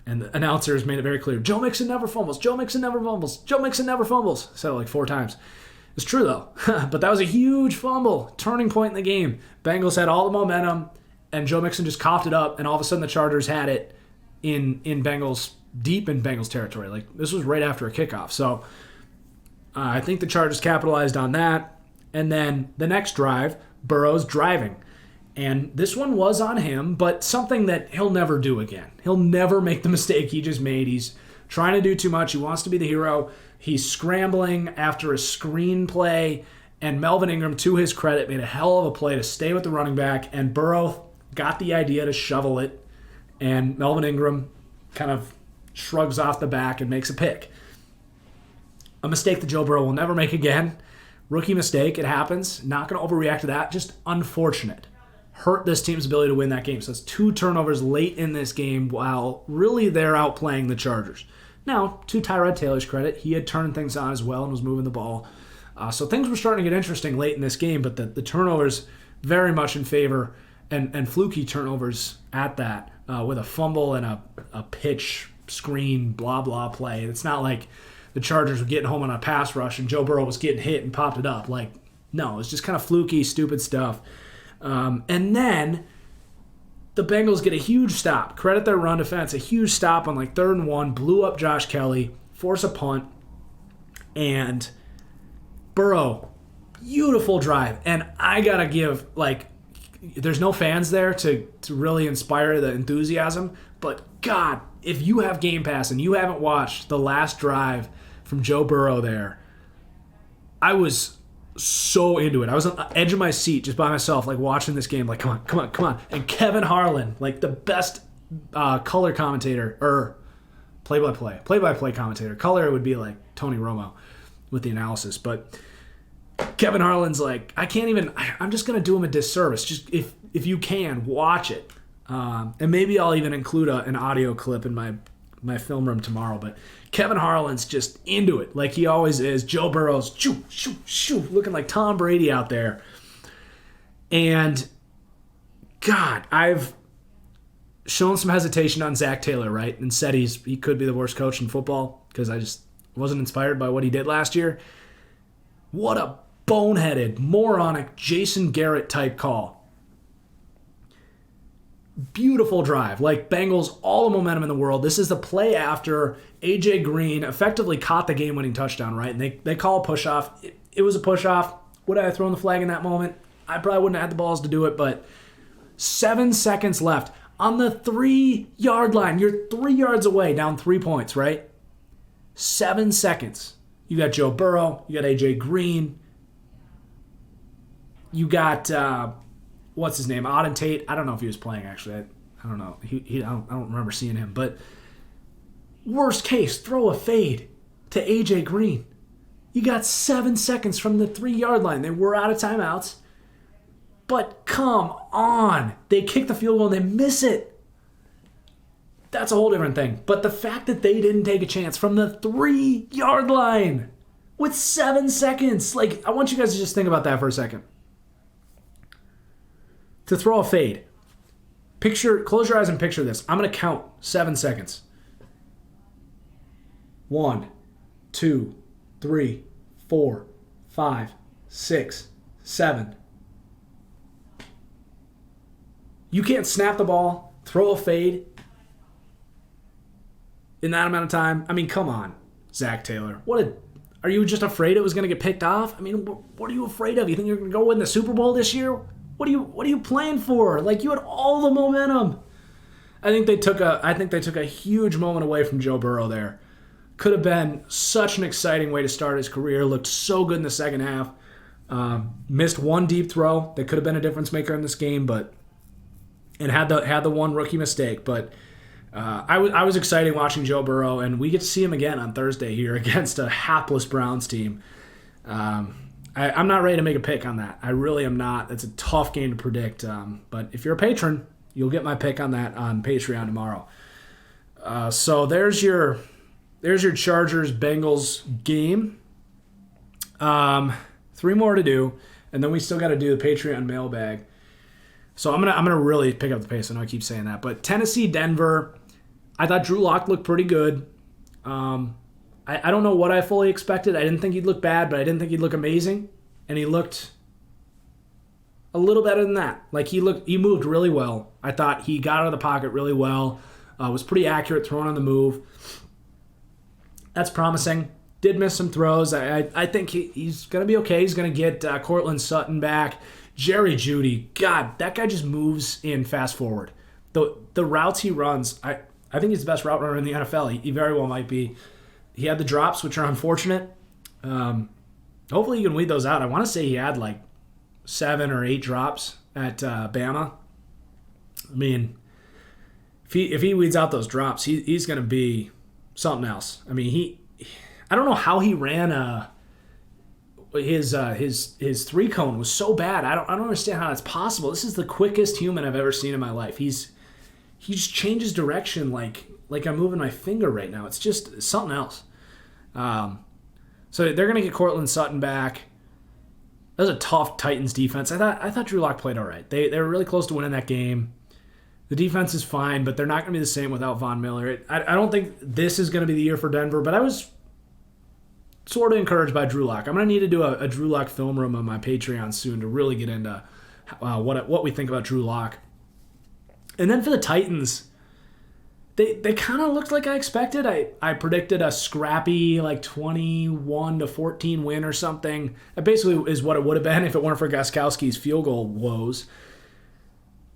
S1: And the announcers made it very clear. Joe Mixon never fumbles. Joe Mixon never fumbles. Joe Mixon never fumbles. I said it like 4 times. It's true, though. But that was a huge fumble. Turning point in the game. Bengals had all the momentum, and Joe Mixon just coughed it up, and all of a sudden the Chargers had it in Bengals, deep in Bengals territory. Like, this was right after a kickoff. So I think the Chargers capitalized on that. And then the next drive, Burrow's driving. And this one was on him, but something that he'll never do again. He'll never make the mistake he just made. He's trying to do too much. He wants to be the hero. He's scrambling after a screen play, and Melvin Ingram, to his credit, made a hell of a play to stay with the running back, and Burrow got the idea to shovel it, and Melvin Ingram kind of shrugs off the back and makes a pick. A mistake that Joe Burrow will never make again. Rookie mistake, it happens. Not going to overreact to that. Just unfortunate. Hurt this team's ability to win that game. So it's 2 turnovers late in this game while really they're outplaying the Chargers. Now, to Tyrod Taylor's credit, he had turned things on as well and was moving the ball. So things were starting to get interesting late in this game, but the turnovers very much in favor and fluky turnovers at that with a fumble and a pitch, screen, blah, blah play. It's not like the Chargers were getting home on a pass rush and Joe Burrow was getting hit and popped it up. Like, no, it's just kind of fluky, stupid stuff. And then the Bengals get a huge stop. Credit their run defense. A huge stop on like 3rd and 1. Blew up Josh Kelly. Force a punt. And Burrow, beautiful drive. And I got to give, like, there's no fans there to really inspire the enthusiasm. But, God, if you have Game Pass and you haven't watched the last drive from Joe Burrow there, I was so into it. I was on the edge of my seat just by myself, like watching this game, like, come on. And Kevin Harlan, like the best color commentator, or play-by-play commentator. Color would be like Tony Romo with the analysis. But Kevin Harlan's like, I'm just going to do him a disservice. Just if you can, watch it. And maybe I'll even include an audio clip in my film room tomorrow. But Kevin Harlan's just into it, like he always is. Joe Burrow's shoo, looking like Tom Brady out there. And, God, I've shown some hesitation on Zach Taylor, right? And said he could be the worst coach in football because I just wasn't inspired by what he did last year. What a boneheaded, moronic, Jason Garrett type call. Beautiful drive. Like, Bengals, all the momentum in the world. This is the play after A.J. Green effectively caught the game-winning touchdown, right? And they call a push-off. It was a push-off. Would I have thrown the flag in that moment? I probably wouldn't have had the balls to do it, but 7 seconds left. On the 3-yard line, you're 3 yards away, down 3 points, right? 7 seconds. You got Joe Burrow. You got A.J. Green. You got... what's his name? Auden Tate. I don't know if he was playing, actually. I don't know. I don't remember seeing him. But worst case, throw a fade to A.J. Green. You got 7 seconds from the 3-yard line. They were out of timeouts. But come on. They kick the field goal and they miss it. That's a whole different thing. But the fact that they didn't take a chance from the 3-yard line with 7 seconds. Like, I want you guys to just think about that for a second. To throw a fade. Close your eyes and picture this. I'm going to count 7 seconds. 1, 2, 3, 4, 5, 6, 7. You can't snap the ball, throw a fade in that amount of time. I mean, come on, Zach Taylor. Are you just afraid it was going to get picked off? I mean, what are you afraid of? You think you're going to go win the Super Bowl this year? What are you playing for? Like, you had all the momentum. I think they took a huge moment away from Joe Burrow there. Could have been such an exciting way to start his career. Looked so good in the second half. Missed one deep throw that could have been a difference maker in this game, and had the one rookie mistake. But I was excited watching Joe Burrow, and we get to see him again on Thursday here against a hapless Browns team. I'm not ready to make a pick on that. I really am not. It's a tough game to predict. But if you're a patron, you'll get my pick on that on Patreon tomorrow. So there's your Chargers-Bengals game. 3 more to do, and then we still got to do the Patreon mailbag. So I'm gonna really pick up the pace. I know I keep saying that, but Tennessee, Denver. I thought Drew Lock looked pretty good. I don't know what I fully expected. I didn't think he'd look bad, but I didn't think he'd look amazing. And he looked a little better than that. Like, he moved really well. I thought he got out of the pocket really well. Was pretty accurate throwing on the move. That's promising. Did miss some throws. I think he's going to be okay. He's going to get Cortland Sutton back. Jerry Jeudy. God, that guy just moves in fast forward. The routes he runs, I think he's the best route runner in the NFL. He very well might be. He had the drops, which are unfortunate. Hopefully you can weed those out. I want to say he had like 7 or 8 drops at Bama. I mean, if he weeds out those drops, he's going to be something else. I mean, I don't know how he ran his 3-cone was so bad. I don't understand how that's possible. This is the quickest human I've ever seen in my life. He just changes direction like I'm moving my finger right now. It's just something else. So they're gonna get Courtland Sutton back. That was a tough Titans defense. I thought Drew Lock played all right. They were really close to winning that game. The defense is fine, but they're not going to be the same without Von Miller. I don't think this is going to be the year for Denver, but I was sort of encouraged by Drew Lock. I'm going to need to do a Drew Lock film room on my Patreon soon to really get into what we think about Drew Lock. And then for the Titans, they kind of looked like I expected. I predicted a scrappy 21-14 win or something. That basically is what it would have been if it weren't for Gostkowski's field goal woes.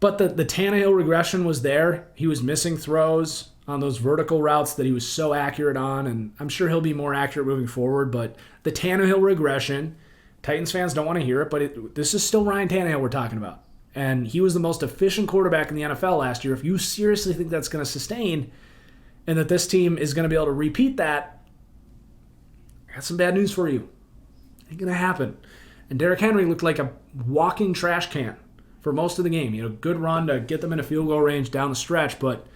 S1: But the Tannehill regression was there. He was missing throws on those vertical routes that he was so accurate on, and I'm sure he'll be more accurate moving forward. But the Tannehill regression, Titans fans don't want to hear it, but this is still Ryan Tannehill we're talking about. And he was the most efficient quarterback in the NFL last year. If you seriously think that's going to sustain and that this team is going to be able to repeat that, I got some bad news for you. Ain't going to happen. And Derrick Henry looked like a walking trash can for most of the game. You know, good run to get them into field goal range down the stretch, but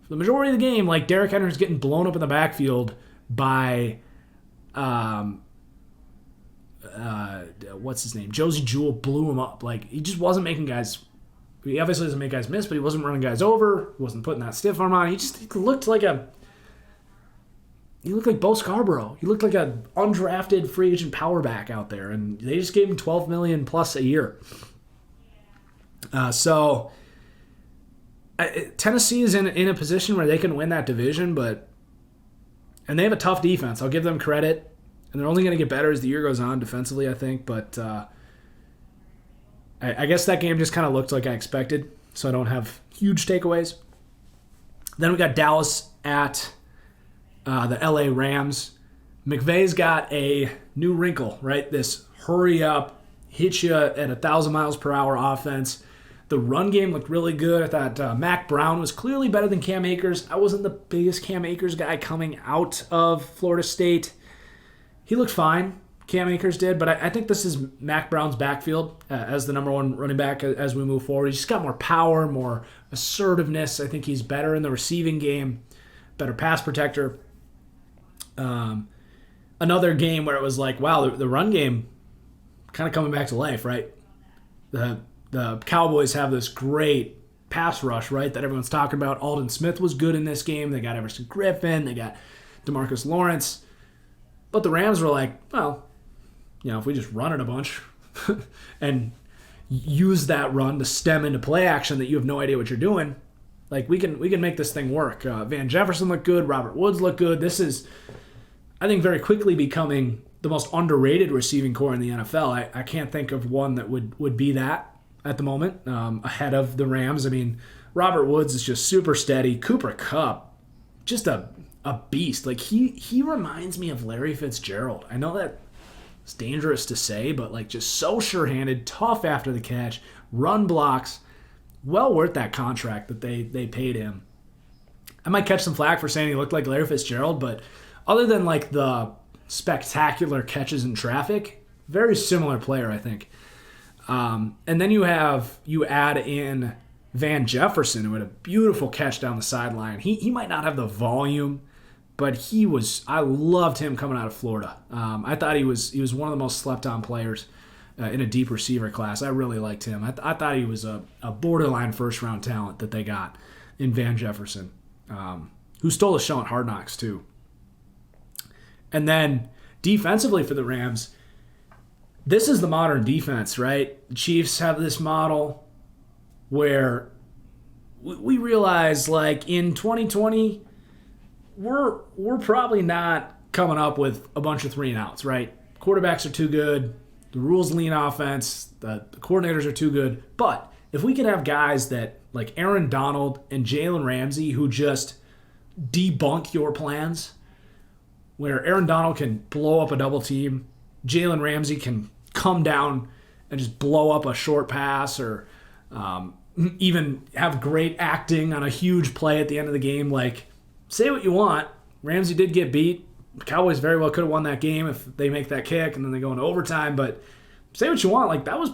S1: for the majority of the game, Derrick Henry's getting blown up in the backfield by what's his name? Josie Jewell blew him up. He just wasn't making guys. He obviously doesn't make guys miss, but he wasn't running guys over. He wasn't putting that stiff arm on. He looked like Bo Scarborough. He looked like an undrafted free agent power back out there, and they just gave him $12 million plus a year. So Tennessee is in a position where they can win that division, and they have a tough defense. I'll give them credit, and they're only going to get better as the year goes on defensively, I think. But I guess that game just kind of looked like I expected, so I don't have huge takeaways. Then we got Dallas at the LA Rams. McVay's got a new wrinkle, right? This hurry up, hit you at 1,000 miles per hour offense. The run game looked really good. I thought Mac Brown was clearly better than Cam Akers. I wasn't the biggest Cam Akers guy coming out of Florida State. He looked fine, Cam Akers did, but I think this is Mac Brown's backfield as the number one running back as we move forward. He's just got more power, more assertiveness. I think he's better in the receiving game, better pass protector. Another game where it was wow, the run game kind of coming back to life, right? The Cowboys have this great pass rush, right, that everyone's talking about. Aldon Smith was good in this game. They got Everson Griffin. They got DeMarcus Lawrence. But the Rams were if we just run it a bunch and use that run to stem into play action that you have no idea what you're doing, we can make this thing work. Van Jefferson looked good. Robert Woods looked good. This is, I think, very quickly becoming the most underrated receiving core in the NFL. I can't think of one that would be that at the moment, ahead of the Rams. I mean, Robert Woods is just super steady. Cooper Kupp, just a beast. He reminds me of Larry Fitzgerald. I know that it's dangerous to say, but just so sure-handed, tough after the catch, run blocks, well worth that contract that they paid him. I might catch some flack for saying he looked like Larry Fitzgerald, but other than the spectacular catches in traffic, very similar player, I think. And then you add in Van Jefferson, who had a beautiful catch down the sideline. He might not have the volume, but I loved him coming out of Florida. I thought he was one of the most slept on players in a deep receiver class. I really liked him. I thought he was a borderline first round talent that they got in Van Jefferson, who stole a show at Hard Knocks too. And then defensively for the Rams, this is the modern defense, right? The Chiefs have this model where we realize in 2020, we're probably not coming up with a bunch of 3-and-outs, right? Quarterbacks are too good. The rules lean offense. The coordinators are too good. But if we could have guys that Aaron Donald and Jalen Ramsey who just debunk your plans, where Aaron Donald can blow up a double team, Jalen Ramsey can come down and just blow up a short pass, or even have great acting on a huge play at the end of the game. Say what you want. Ramsey did get beat. The Cowboys very well could have won that game if they make that kick and then they go into overtime. But say what you want, like that was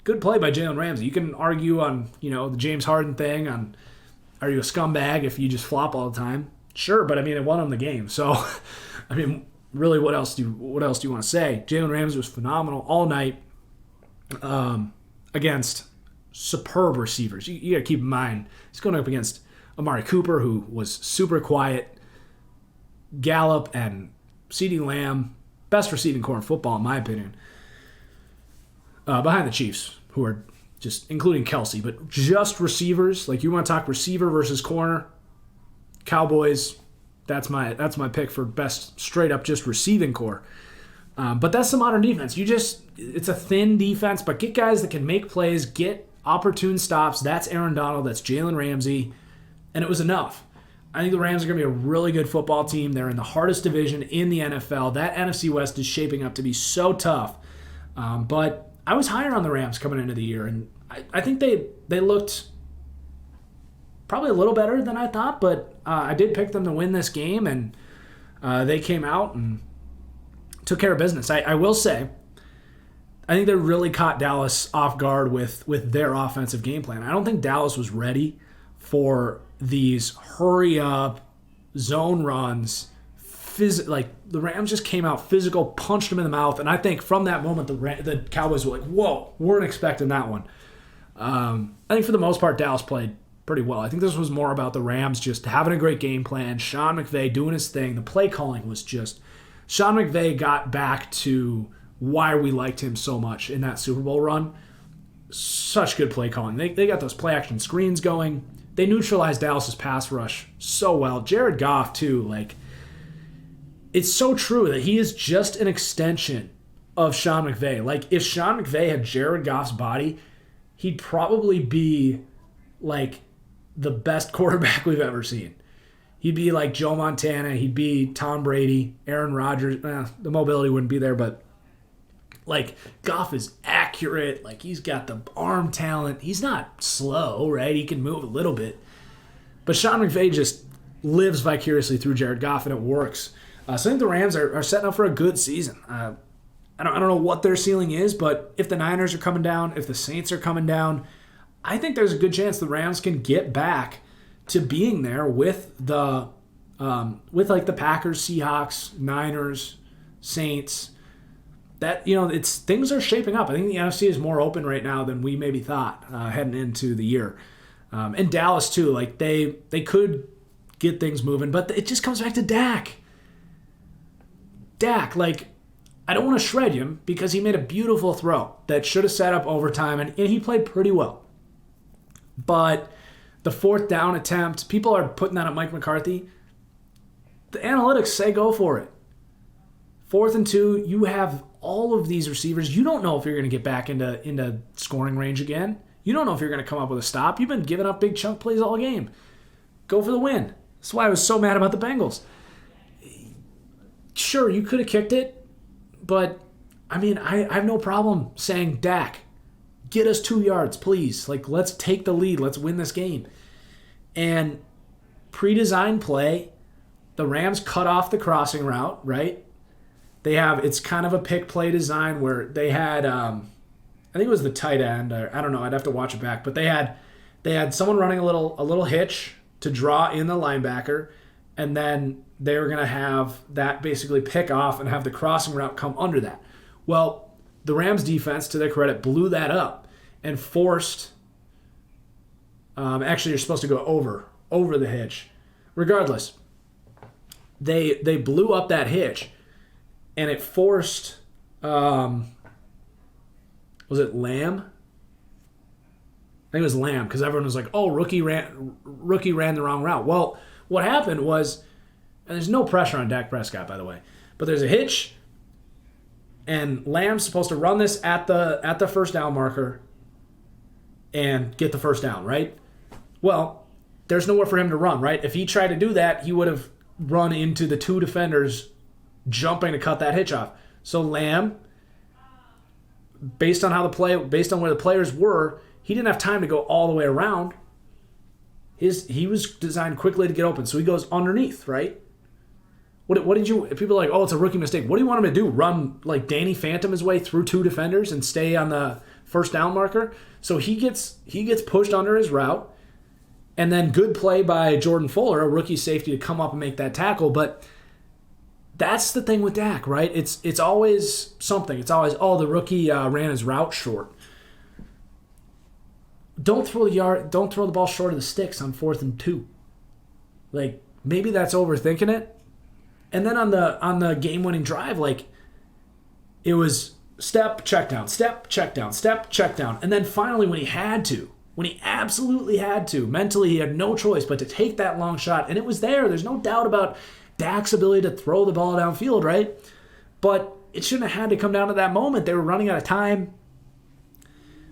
S1: good play by Jalen Ramsey. You can argue on, the James Harden thing, on are you a scumbag if you just flop all the time? Sure, but I mean it won him the game. So I mean, really, what else do you want to say? Jalen Ramsey was phenomenal all night against superb receivers. You got to keep in mind he's going up against Amari Cooper, who was super quiet, Gallup and CeeDee Lamb, best receiving core in football in my opinion, behind the Chiefs, who are just, including Kelsey, but just receivers. Like, you want to talk receiver versus corner, Cowboys, that's my pick for best straight up just receiving core. But that's the modern defense. It's a thin defense, but get guys that can make plays, get opportune stops. That's Aaron Donald, that's Jalen Ramsey, and it was enough. I think the Rams are going to be a really good football team. They're in the hardest division in the NFL. That NFC West is shaping up to be so tough. But I was higher on the Rams coming into the year, and I think they looked probably a little better than I thought, but I did pick them to win this game, and they came out and took care of business. I will say, I think they really caught Dallas off guard with their offensive game plan. I don't think Dallas was ready for these hurry-up zone runs. Like, the Rams just came out physical, punched them in the mouth, and I think from that moment the Cowboys were like, whoa, weren't expecting that one. I think for the most part Dallas played pretty well. I think this was more about the Rams just having a great game plan, Sean McVay doing his thing. The play calling was just, Sean McVay got back to why we liked him so much in that Super Bowl run. Such good play calling. They got those play action screens going. They neutralized Dallas's pass rush so well. Jared Goff too, like, it's so true that he is just an extension of Sean McVay. Like, if Sean McVay had Jared Goff's body, he'd probably be like the best quarterback we've ever seen. He'd be like Joe Montana. He'd be Tom Brady, Aaron Rodgers. The mobility wouldn't be there, but like, Goff is accurate. Like, he's got the arm talent. He's not slow, right? He can move a little bit. But Sean McVay just lives vicariously through Jared Goff, and it works. So I think the Rams are setting up for a good season. I don't know what their ceiling is, but if the Niners are coming down, if the Saints are coming down, I think there's a good chance the Rams can get back to being there with the the Packers, Seahawks, Niners, Saints. That, it's, things are shaping up. I think the NFC is more open right now than we maybe thought heading into the year. And Dallas too, like they could get things moving, but it just comes back to Dak. Like, I don't want to shred him because he made a beautiful throw that should have set up overtime, and he played pretty well. But the fourth down attempt, people are putting that on Mike McCarthy. The analytics say go for it. 4th and 2, you have all of these receivers. You don't know if you're going to get back into scoring range again. You don't know if you're going to come up with a stop. You've been giving up big chunk plays all game. Go for the win. That's why I was so mad about the Bengals. Sure, you could have kicked it, but, I mean, I have no problem saying, Dak, get us 2 yards, please. Like, let's take the lead. Let's win this game. And pre-designed play, the Rams cut off the crossing route, right? It's kind of a pick play design where they had, I think it was the tight end, or I don't know, I'd have to watch it back, but they had someone running a little hitch to draw in the linebacker, and then they were going to have that basically pick off and have the crossing route come under that. Well, the Rams defense, to their credit, blew that up and forced, actually you're supposed to go over the hitch. Regardless, they blew up that hitch, and it forced, was it Lamb? I think it was Lamb, because everyone was like, oh, rookie ran the wrong route. Well, what happened was, and there's no pressure on Dak Prescott, by the way, but there's a hitch, and Lamb's supposed to run this at the first down marker and get the first down, right? Well, there's nowhere for him to run, right? If he tried to do that, he would have run into the 2 defenders jumping to cut that hitch off. So Lamb, based on where the players were, he didn't have time to go all the way around. He was designed quickly to get open, so he goes underneath, right? What did you? People are like, oh, it's a rookie mistake. What do you want him to do? Run like Danny Phantom his way through 2 defenders and stay on the first down marker? So he gets pushed under his route, and then good play by Jordan Fuller, a rookie safety, to come up and make that tackle. But that's the thing with Dak, right? It's always something. It's always, oh, the rookie ran his route short. Don't throw the ball short of the sticks on 4th and 2. Like, maybe that's overthinking it. And then on the game-winning drive, like, it was step, check down, step, check down, step, check down. And then finally when he absolutely had to, mentally he had no choice but to take that long shot. And it was there. There's no doubt about Dak's ability to throw the ball downfield, right? But it shouldn't have had to come down to that moment. They were running out of time.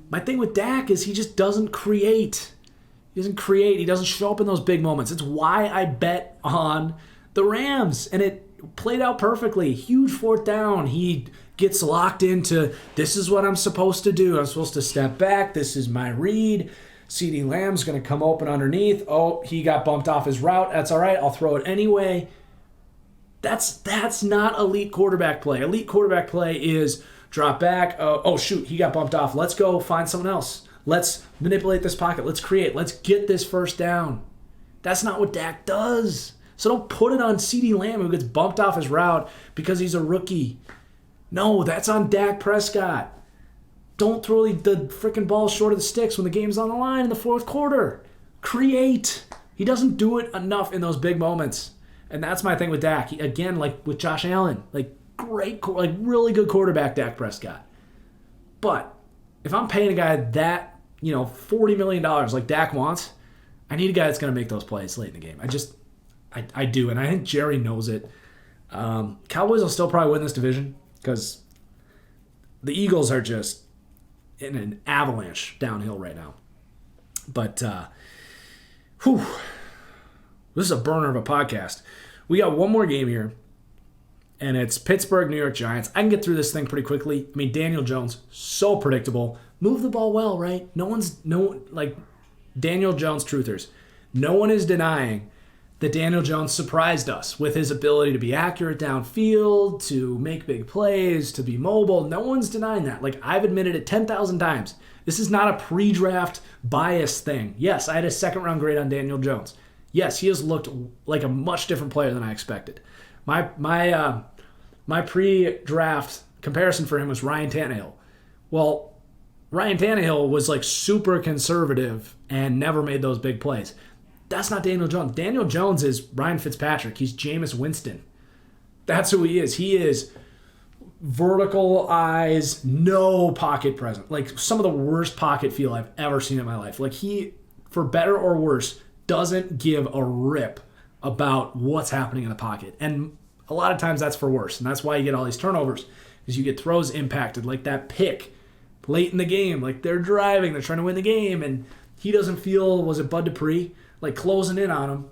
S1: My thing with Dak is he just doesn't create. He doesn't show up in those big moments. It's why I bet on the Rams, and it played out perfectly. Huge 4th down. He gets locked into, this is what I'm supposed to do. I'm supposed to step back. This is my read. CeeDee Lamb's going to come open underneath. Oh, he got bumped off his route. That's all right. I'll throw it anyway. That's not elite quarterback play. Elite quarterback play is drop back. Oh, shoot, he got bumped off. Let's go find someone else. Let's manipulate this pocket. Let's create. Let's get this first down. That's not what Dak does. So don't put it on CeeDee Lamb, who gets bumped off his route because he's a rookie. No, that's on Dak Prescott. Don't throw the freaking ball short of the sticks when the game's on the line in the 4th quarter. Create. He doesn't do it enough in those big moments. And that's my thing with Dak. Again, like with Josh Allen, like really good quarterback, Dak Prescott. But if I'm paying a guy that, $40 million like Dak wants, I need a guy that's going to make those plays late in the game. I do, and I think Jerry knows it. Cowboys will still probably win this division because the Eagles are just in an avalanche downhill right now. But, this is a burner of a podcast. We got one more game here, and it's Pittsburgh, New York Giants. I can get through this thing pretty quickly. I mean, Daniel Jones, so predictable. Move the ball well, right? Daniel Jones truthers. No one is denying that Daniel Jones surprised us with his ability to be accurate downfield, to make big plays, to be mobile. No one's denying that. Like, I've admitted it 10,000 times. This is not a pre-draft bias thing. Yes, I had a 2nd-round grade on Daniel Jones. Yes, he has looked like a much different player than I expected. My pre-draft comparison for him was Ryan Tannehill. Well, Ryan Tannehill was like super conservative and never made those big plays. That's not Daniel Jones. Daniel Jones is Ryan Fitzpatrick. He's Jameis Winston. That's who he is. He is vertical eyes, no pocket presence. Like some of the worst pocket feel I've ever seen in my life. Like he, for better or worse, doesn't give a rip about what's happening in the pocket. And a lot of times that's for worse. And that's why you get all these turnovers, because you get throws impacted, like that pick late in the game. Like they're driving, they're trying to win the game, and he doesn't feel, was it Bud Dupree, like closing in on him.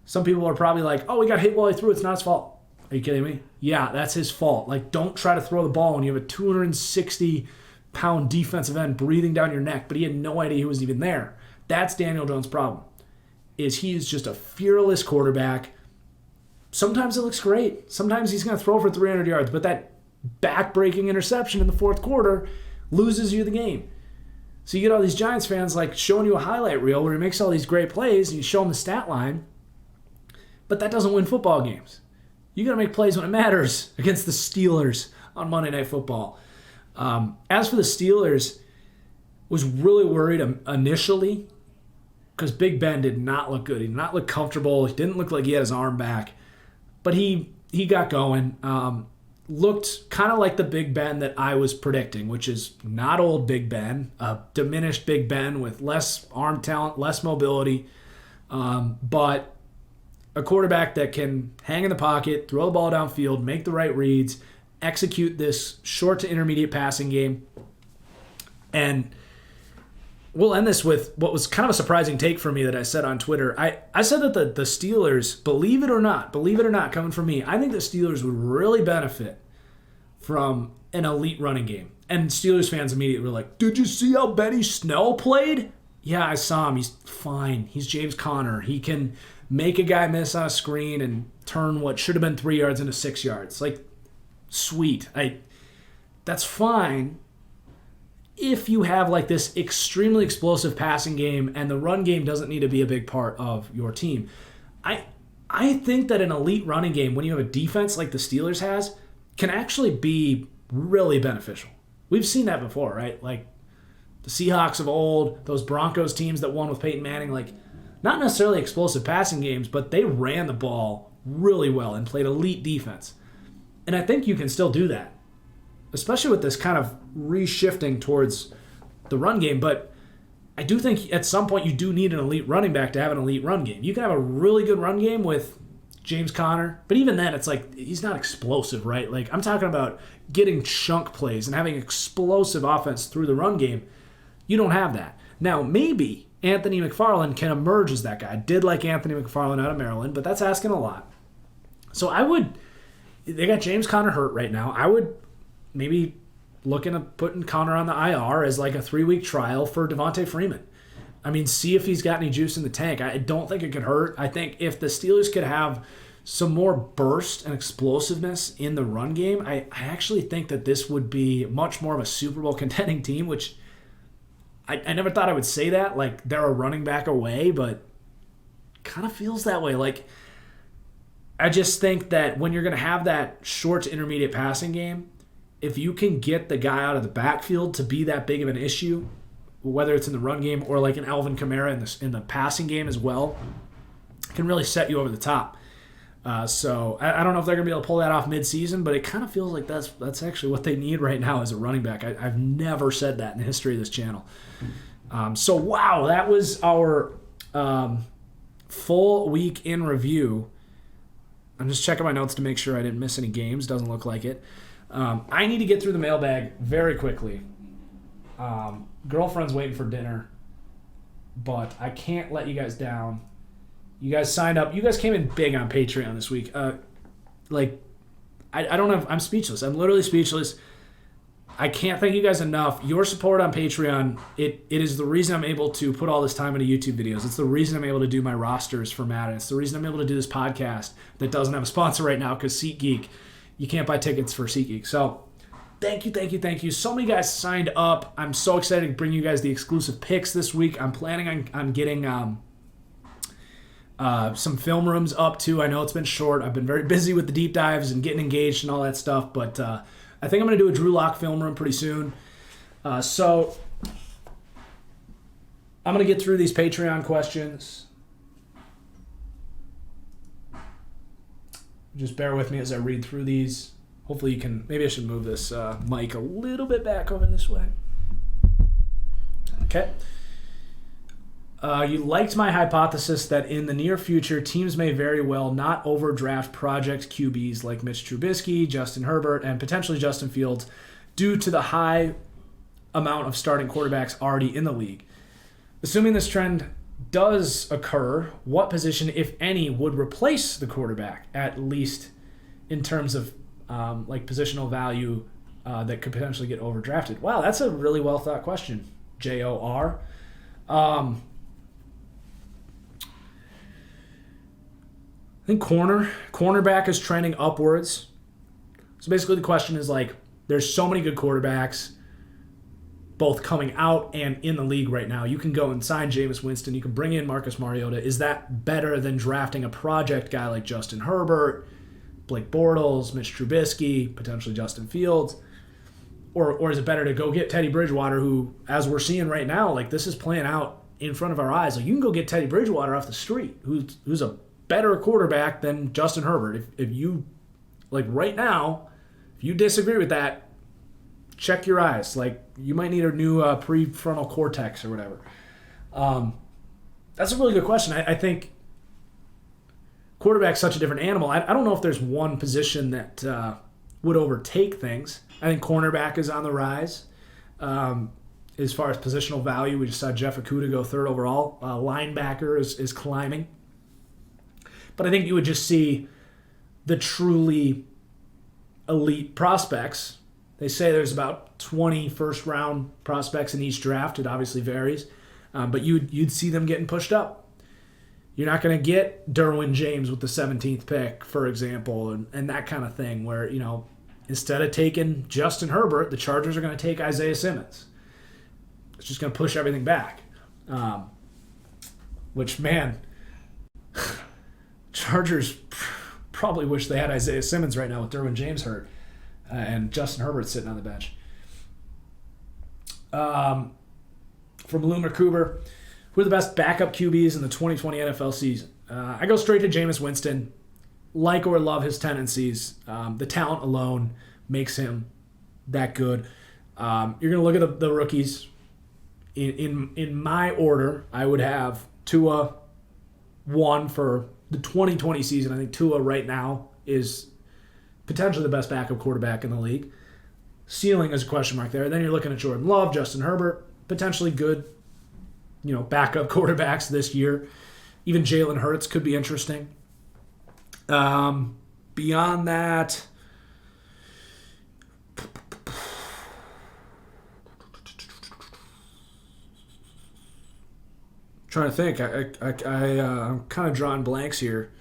S1: Some people are probably like, oh, we got hit while he threw. It's not his fault. Are you kidding me? Yeah, that's his fault. Like, don't try to throw the ball when you have a 260-pound defensive end breathing down your neck, but he had no idea he was even there. That's Daniel Jones' problem, is he's just a fearless quarterback. Sometimes it looks great. Sometimes he's going to throw for 300 yards, but that back-breaking interception in the fourth quarter loses you the game. So you get all these Giants fans like showing you a highlight reel where he makes all these great plays and you show them the stat line, but that doesn't win football games. You got to make plays when it matters against the Steelers on Monday Night Football. As for the Steelers, was really worried initially because Big Ben did not look good. He did not look comfortable. He didn't look like he had his arm back, but he got going. Looked kind of like the Big Ben that I was predicting, which is not old Big Ben, diminished Big Ben with less arm talent, less mobility, but a quarterback that can hang in the pocket, throw the ball downfield, make the right reads, execute this short to intermediate passing game. And we'll end this with what was kind of a surprising take for me that I said on Twitter. I said that the Steelers, believe it or not, coming from me, I think the Steelers would really benefit from an elite running game. And Steelers fans immediately were like, did you see how Benny Snell played? Yeah, I saw him. He's fine. He's James Conner. He can make a guy miss on a screen and turn what should have been 3 yards into 6 yards. Like, sweet. That's fine if you have like this extremely explosive passing game and the run game doesn't need to be a big part of your team. I think that an elite running game, when you have a defense like the Steelers has, can actually be really beneficial. We've seen that before, right? Like the Seahawks of old, those Broncos teams that won with Peyton Manning, like not necessarily explosive passing games, but they ran the ball really well and played elite defense. And I think you can still do that, especially with this kind of reshifting towards the run game. But I do think at some point you do need an elite running back to have an elite run game. You can have a really good run game with James Conner, but even then it's like he's not explosive, right? Like I'm talking about getting chunk plays and having explosive offense through the run game. You don't have that. Now, maybe Anthony McFarland can emerge as that guy. I did like Anthony McFarland out of Maryland, but that's asking a lot. So they got James Conner hurt right now. I would maybe looking at putting Conner on the IR as like a 3-week trial for Devontae Freeman. I mean, see if he's got any juice in the tank. I don't think it could hurt. I think if the Steelers could have some more burst and explosiveness in the run game, I actually think that this would be much more of a Super Bowl contending team, which I never thought I would say that. Like, they're a running back away, but kind of feels that way. Like, I just think that when you're going to have that short to intermediate passing game, if you can get the guy out of the backfield to be that big of an issue, whether it's in the run game or like an Alvin Kamara in the passing game as well, can really set you over the top. So I don't know if they're going to be able to pull that off midseason, but it kind of feels like that's actually what they need right now as a running back. I've never said that in the history of this channel. So wow, that was our full week in review. I'm just checking my notes to make sure I didn't miss any games. Doesn't look like it. I need to get through the mailbag very quickly. Girlfriend's waiting for dinner, but I can't let you guys down. You guys signed up. You guys came in big on Patreon this week. I don't have. I'm speechless. I'm literally speechless. I can't thank you guys enough. Your support on Patreon, it is the reason I'm able to put all this time into YouTube videos. It's the reason I'm able to do my rosters for Madden. It's the reason I'm able to do this podcast that doesn't have a sponsor right now because SeatGeek, you can't buy tickets for SeatGeek. So thank you. So many guys signed up. I'm so excited to bring you guys the exclusive picks this week. I'm planning on getting some film rooms up too. I know it's been short. I've been very busy with the deep dives and getting engaged and all that stuff, but I think I'm going to do a Drew Lock film room pretty soon. So I'm going to get through these Patreon questions. Just bear with me as I read through these. Hopefully you can, maybe I should move this mic a little bit back over this way. Okay. You liked my hypothesis that in the near future, teams may very well not overdraft project QBs like Mitch Trubisky, Justin Herbert, and potentially Justin Fields due to the high amount of starting quarterbacks already in the league. Assuming this trend does occur, what position, if any, would replace the quarterback, at least in terms of like positional value that could potentially get overdrafted? Wow, that's a really well thought question, JOR. I think cornerback is trending upwards. So basically the question is like, there's so many good quarterbacks, both coming out and in the league right now. You can go and sign Jameis Winston. You can bring in Marcus Mariota. Is that better than drafting a project guy like Justin Herbert, Blake Bortles, Mitch Trubisky, potentially Justin Fields? Or is it better to go get Teddy Bridgewater, who, as we're seeing right now, like this is playing out in front of our eyes. Like you can go get Teddy Bridgewater off the street, who's a better quarterback than Justin Herbert. If you, like right now, if you disagree with that, check your eyes. Like you might need a new prefrontal cortex or whatever. That's a really good question. I think quarterback's such a different animal. I don't know if there's one position that would overtake things. I think cornerback is on the rise. As far as positional value, we just saw Jeff Okudah go third overall. Linebacker is climbing. But I think you would just see the truly elite prospects. They say there's about 20 first-round prospects in each draft. It obviously varies. But you'd see them getting pushed up. You're not going to get Derwin James with the 17th pick, for example, and that kind of thing where, instead of taking Justin Herbert, the Chargers are going to take Isaiah Simmons. It's just going to push everything back. Which, man, Chargers probably wish they had Isaiah Simmons right now with Derwin James hurt and Justin Herbert sitting on the bench. From Loomer Cooper, who are the best backup QBs in the 2020 NFL season? I go straight to Jameis Winston. Like or love his tendencies. The talent alone makes him that good. You're going to look at the rookies. In my order, I would have Tua 1 for the 2020 season. I think Tua right now is potentially the best backup quarterback in the league. Ceiling is a question mark there. Then you're looking at Jordan Love, Justin Herbert, potentially good, backup quarterbacks this year. Even Jalen Hurts could be interesting. Beyond that, trying to think. I'm kind of drawing blanks here.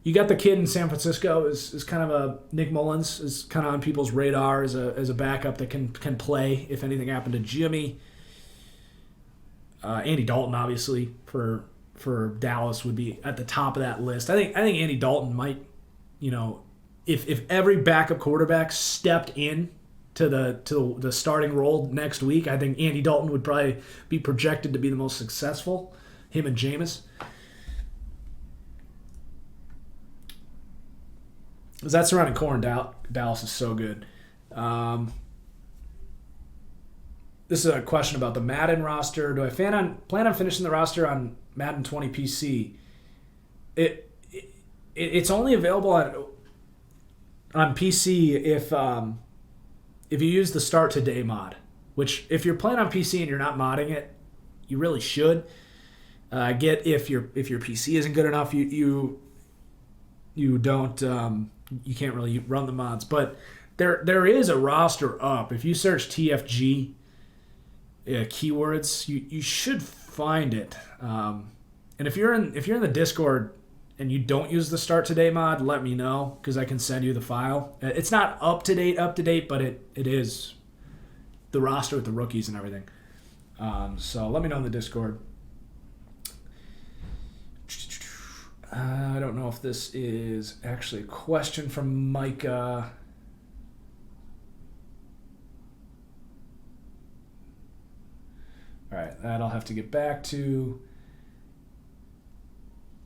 S1: You got the kid in San Francisco is kind of a Nick Mullins is kind of on people's radar as a backup that can play if anything happened to Jimmy. Andy Dalton obviously for Dallas would be at the top of that list. I think Andy Dalton might, if every backup quarterback stepped in to the starting role next week, I think Andy Dalton would probably be projected to be the most successful. Him and Jameis. Because that surrounding core in Dallas is so good. This is a question about the Madden roster. Do I plan on finishing the roster on Madden 20 PC? It's only available on PC if you use the Start Today mod, which if you're playing on PC and you're not modding it, you really should. Get if your PC isn't good enough, you don't you can't really run the mods. But there is a roster up. If you search TFG keywords, you should find it. And if you're in the Discord and you don't use the Start Today mod, let me know because I can send you the file. It's not up to date, but it is the roster with the rookies and everything. So let me know in the Discord. I don't know if this is actually a question from Micah. All right, that I'll have to get back to.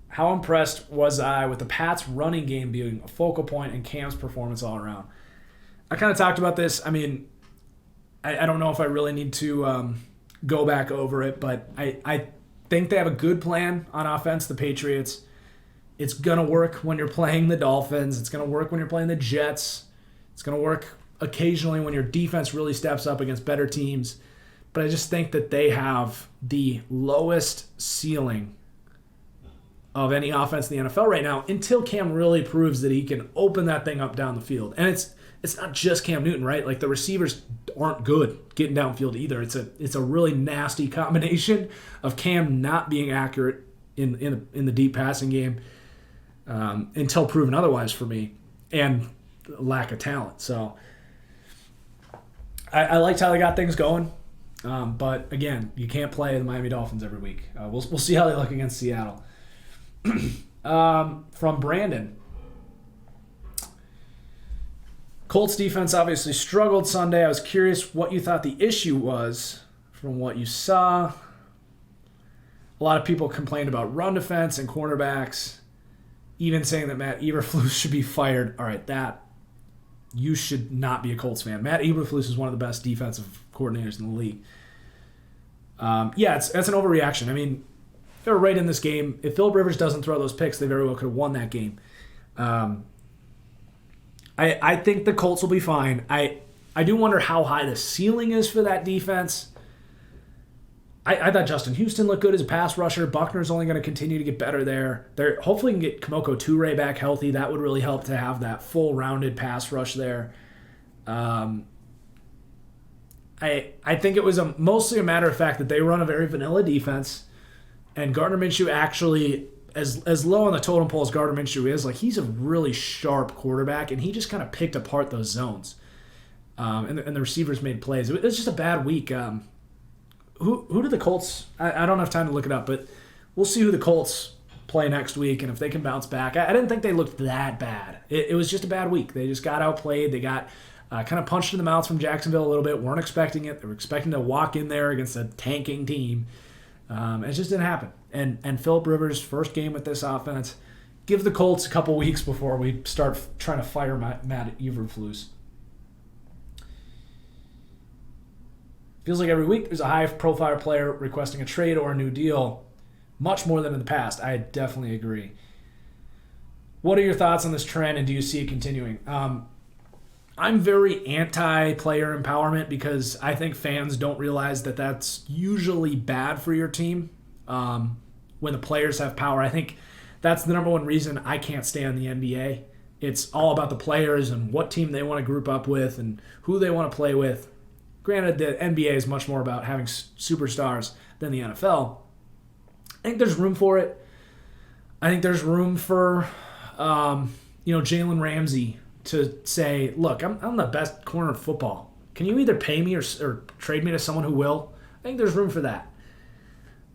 S1: How impressed was I with the Pats' running game being a focal point and Cam's performance all around? I kind of talked about this. I mean, I don't know if I really need to go back over it, but I think they have a good plan on offense, the Patriots. It's going to work when you're playing the Dolphins. It's going to work when you're playing the Jets. It's going to work occasionally when your defense really steps up against better teams. But I just think that they have the lowest ceiling of any offense in the NFL right now until Cam really proves that he can open that thing up down the field. And it's not just Cam Newton, right? Like the receivers aren't good getting downfield either. It's a really nasty combination of Cam not being accurate in the deep passing game until proven otherwise for me, and lack of talent. So I liked how they got things going. But again, you can't play the Miami Dolphins every week. We'll see how they look against Seattle. From Brandon. Colts defense obviously struggled Sunday. I was curious what you thought the issue was from what you saw. A lot of people complained about run defense and cornerbacks, even saying that Matt Eberflus should be fired. All right, you should not be a Colts fan. Matt Eberflus is one of the best defensive coordinators in the league. That's an overreaction. I mean, they were right in this game. If Phillip Rivers doesn't throw those picks, they very well could have won that game. I think the Colts will be fine. I do wonder how high the ceiling is for that defense. I thought Justin Houston looked good as a pass rusher. Buckner's only going to continue to get better there. They're hopefully can get Kamoko Toure back healthy. That would really help to have that full rounded pass rush there. I think it was mostly a matter of fact that they run a very vanilla defense. And Gardner Minshew actually, as low on the totem pole as Gardner Minshew is, like he's a really sharp quarterback, and he just kind of picked apart those zones. And the receivers made plays. It was just a bad week. Who did the Colts? I don't have time to look it up, but we'll see who the Colts play next week and if they can bounce back. I didn't think they looked that bad. It was just a bad week. They just got outplayed. They got kind of punched in the mouth from Jacksonville a little bit. Weren't expecting it. They were expecting to walk in there against a tanking team. It just didn't happen. And Phillip Rivers' first game with this offense. Give the Colts a couple weeks before we start trying to fire Matt Eberflus. Feels like every week there's a high-profile player requesting a trade or a new deal, much more than in the past. I definitely agree. What are your thoughts on this trend, and do you see it continuing? I'm very anti-player empowerment because I think fans don't realize that that's usually bad for your team when the players have power. I think that's the number one reason I can't stay on the NBA. It's all about the players and what team they want to group up with and who they want to play with. Granted, the NBA is much more about having superstars than the NFL. I think there's room for it. I think there's room for, Jalen Ramsey to say, look, I'm the best corner of football. Can you either pay me or trade me to someone who will? I think there's room for that.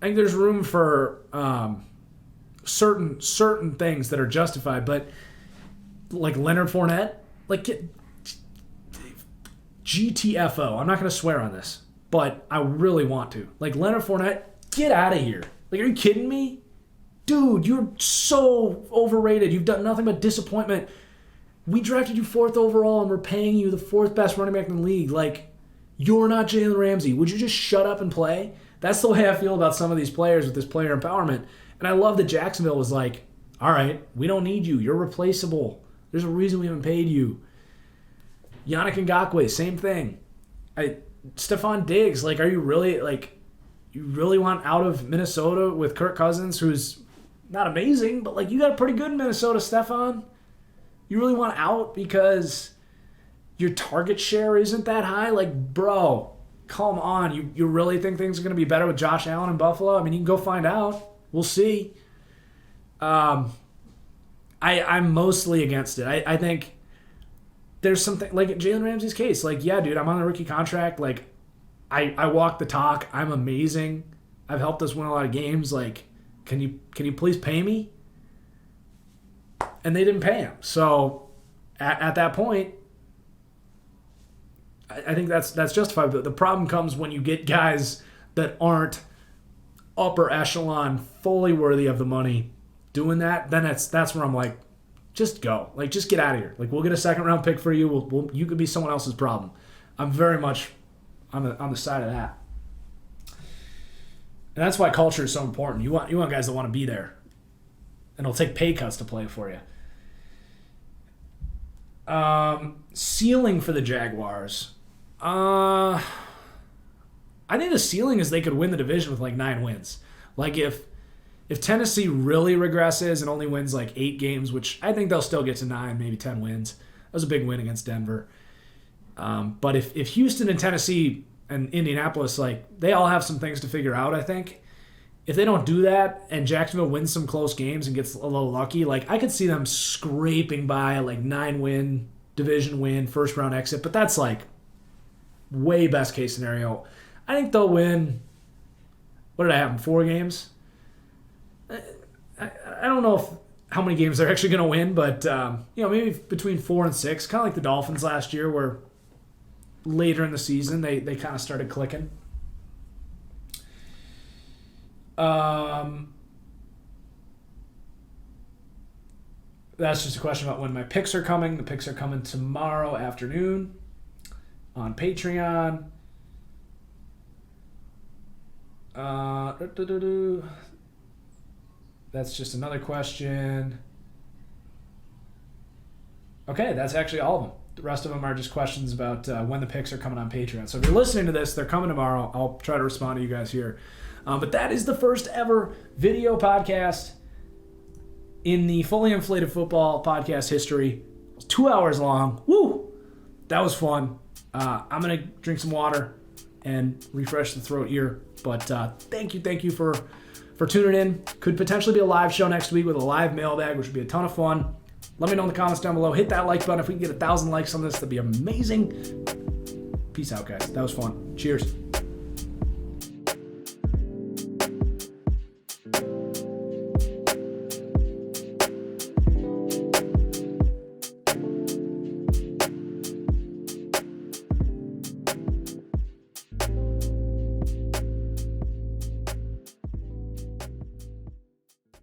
S1: I think there's room for certain things that are justified, but like Leonard Fournette, GTFO. I'm not going to swear on this, but I really want to. Like, Leonard Fournette, get out of here. Like, are you kidding me? Dude, you're so overrated. You've done nothing but disappointment. We drafted you 4th overall, and we're paying you the 4th best running back in the league. Like, you're not Jalen Ramsey. Would you just shut up and play? That's the way I feel about some of these players with this player empowerment. And I love that Jacksonville was like, all right, we don't need you. You're replaceable. There's a reason we haven't paid you. Yannick Ngakoue, same thing. Stephon Diggs, are you really, you really want out of Minnesota with Kirk Cousins, who's not amazing, but, you got it pretty good in Minnesota, Stephon? You really want out because your target share isn't that high? Bro, come on. You really think things are going to be better with Josh Allen in Buffalo? I mean, you can go find out. We'll see. I'm mostly against it. I think there's something like Jalen Ramsey's case. Yeah, dude, I'm on a rookie contract. I walk the talk. I'm amazing. I've helped us win a lot of games. Can you please pay me? And they didn't pay him. So at that point, I think that's justified. But the problem comes when you get guys that aren't upper echelon, fully worthy of the money, doing that. Then that's where I'm like, just go. Just get out of here. We'll get a 2nd-round pick for you. You could be someone else's problem. I'm very much on the side of that. And that's why culture is so important. You want guys that want to be there. And it'll take pay cuts to play for you. Ceiling for the Jaguars. I think the ceiling is they could win the division with 9 wins. If Tennessee really regresses and only wins 8 games, which I think they'll still get to 9, maybe 10 wins. That was a big win against Denver. But if Houston and Tennessee and Indianapolis, they all have some things to figure out, I think. If they don't do that and Jacksonville wins some close games and gets a little lucky, I could see them scraping by a 9-win, division win, first-round exit. But that's way best case scenario. I think they'll win, what did I have, 4 games? I don't know how many games they're actually going to win, but maybe between 4 and 6, kind of like the Dolphins last year, where later in the season they kind of started clicking. That's just a question about when my picks are coming. The picks are coming tomorrow afternoon on Patreon. That's just another question. Okay, that's actually all of them. The rest of them are just questions about when the picks are coming on Patreon. So if you're listening to this, they're coming tomorrow. I'll try to respond to you guys here. But that is the first ever video podcast in the Fully Inflated Football podcast history. It was 2 hours long. Woo! That was fun. I'm going to drink some water and refresh the throat here. But thank you for for tuning in. Could potentially be a live show next week with a live mailbag, which would be a ton of fun. Let me know in the comments down below. Hit that like button. If we can get 1,000 likes on this, that'd be amazing. Peace out, guys. That was fun. Cheers.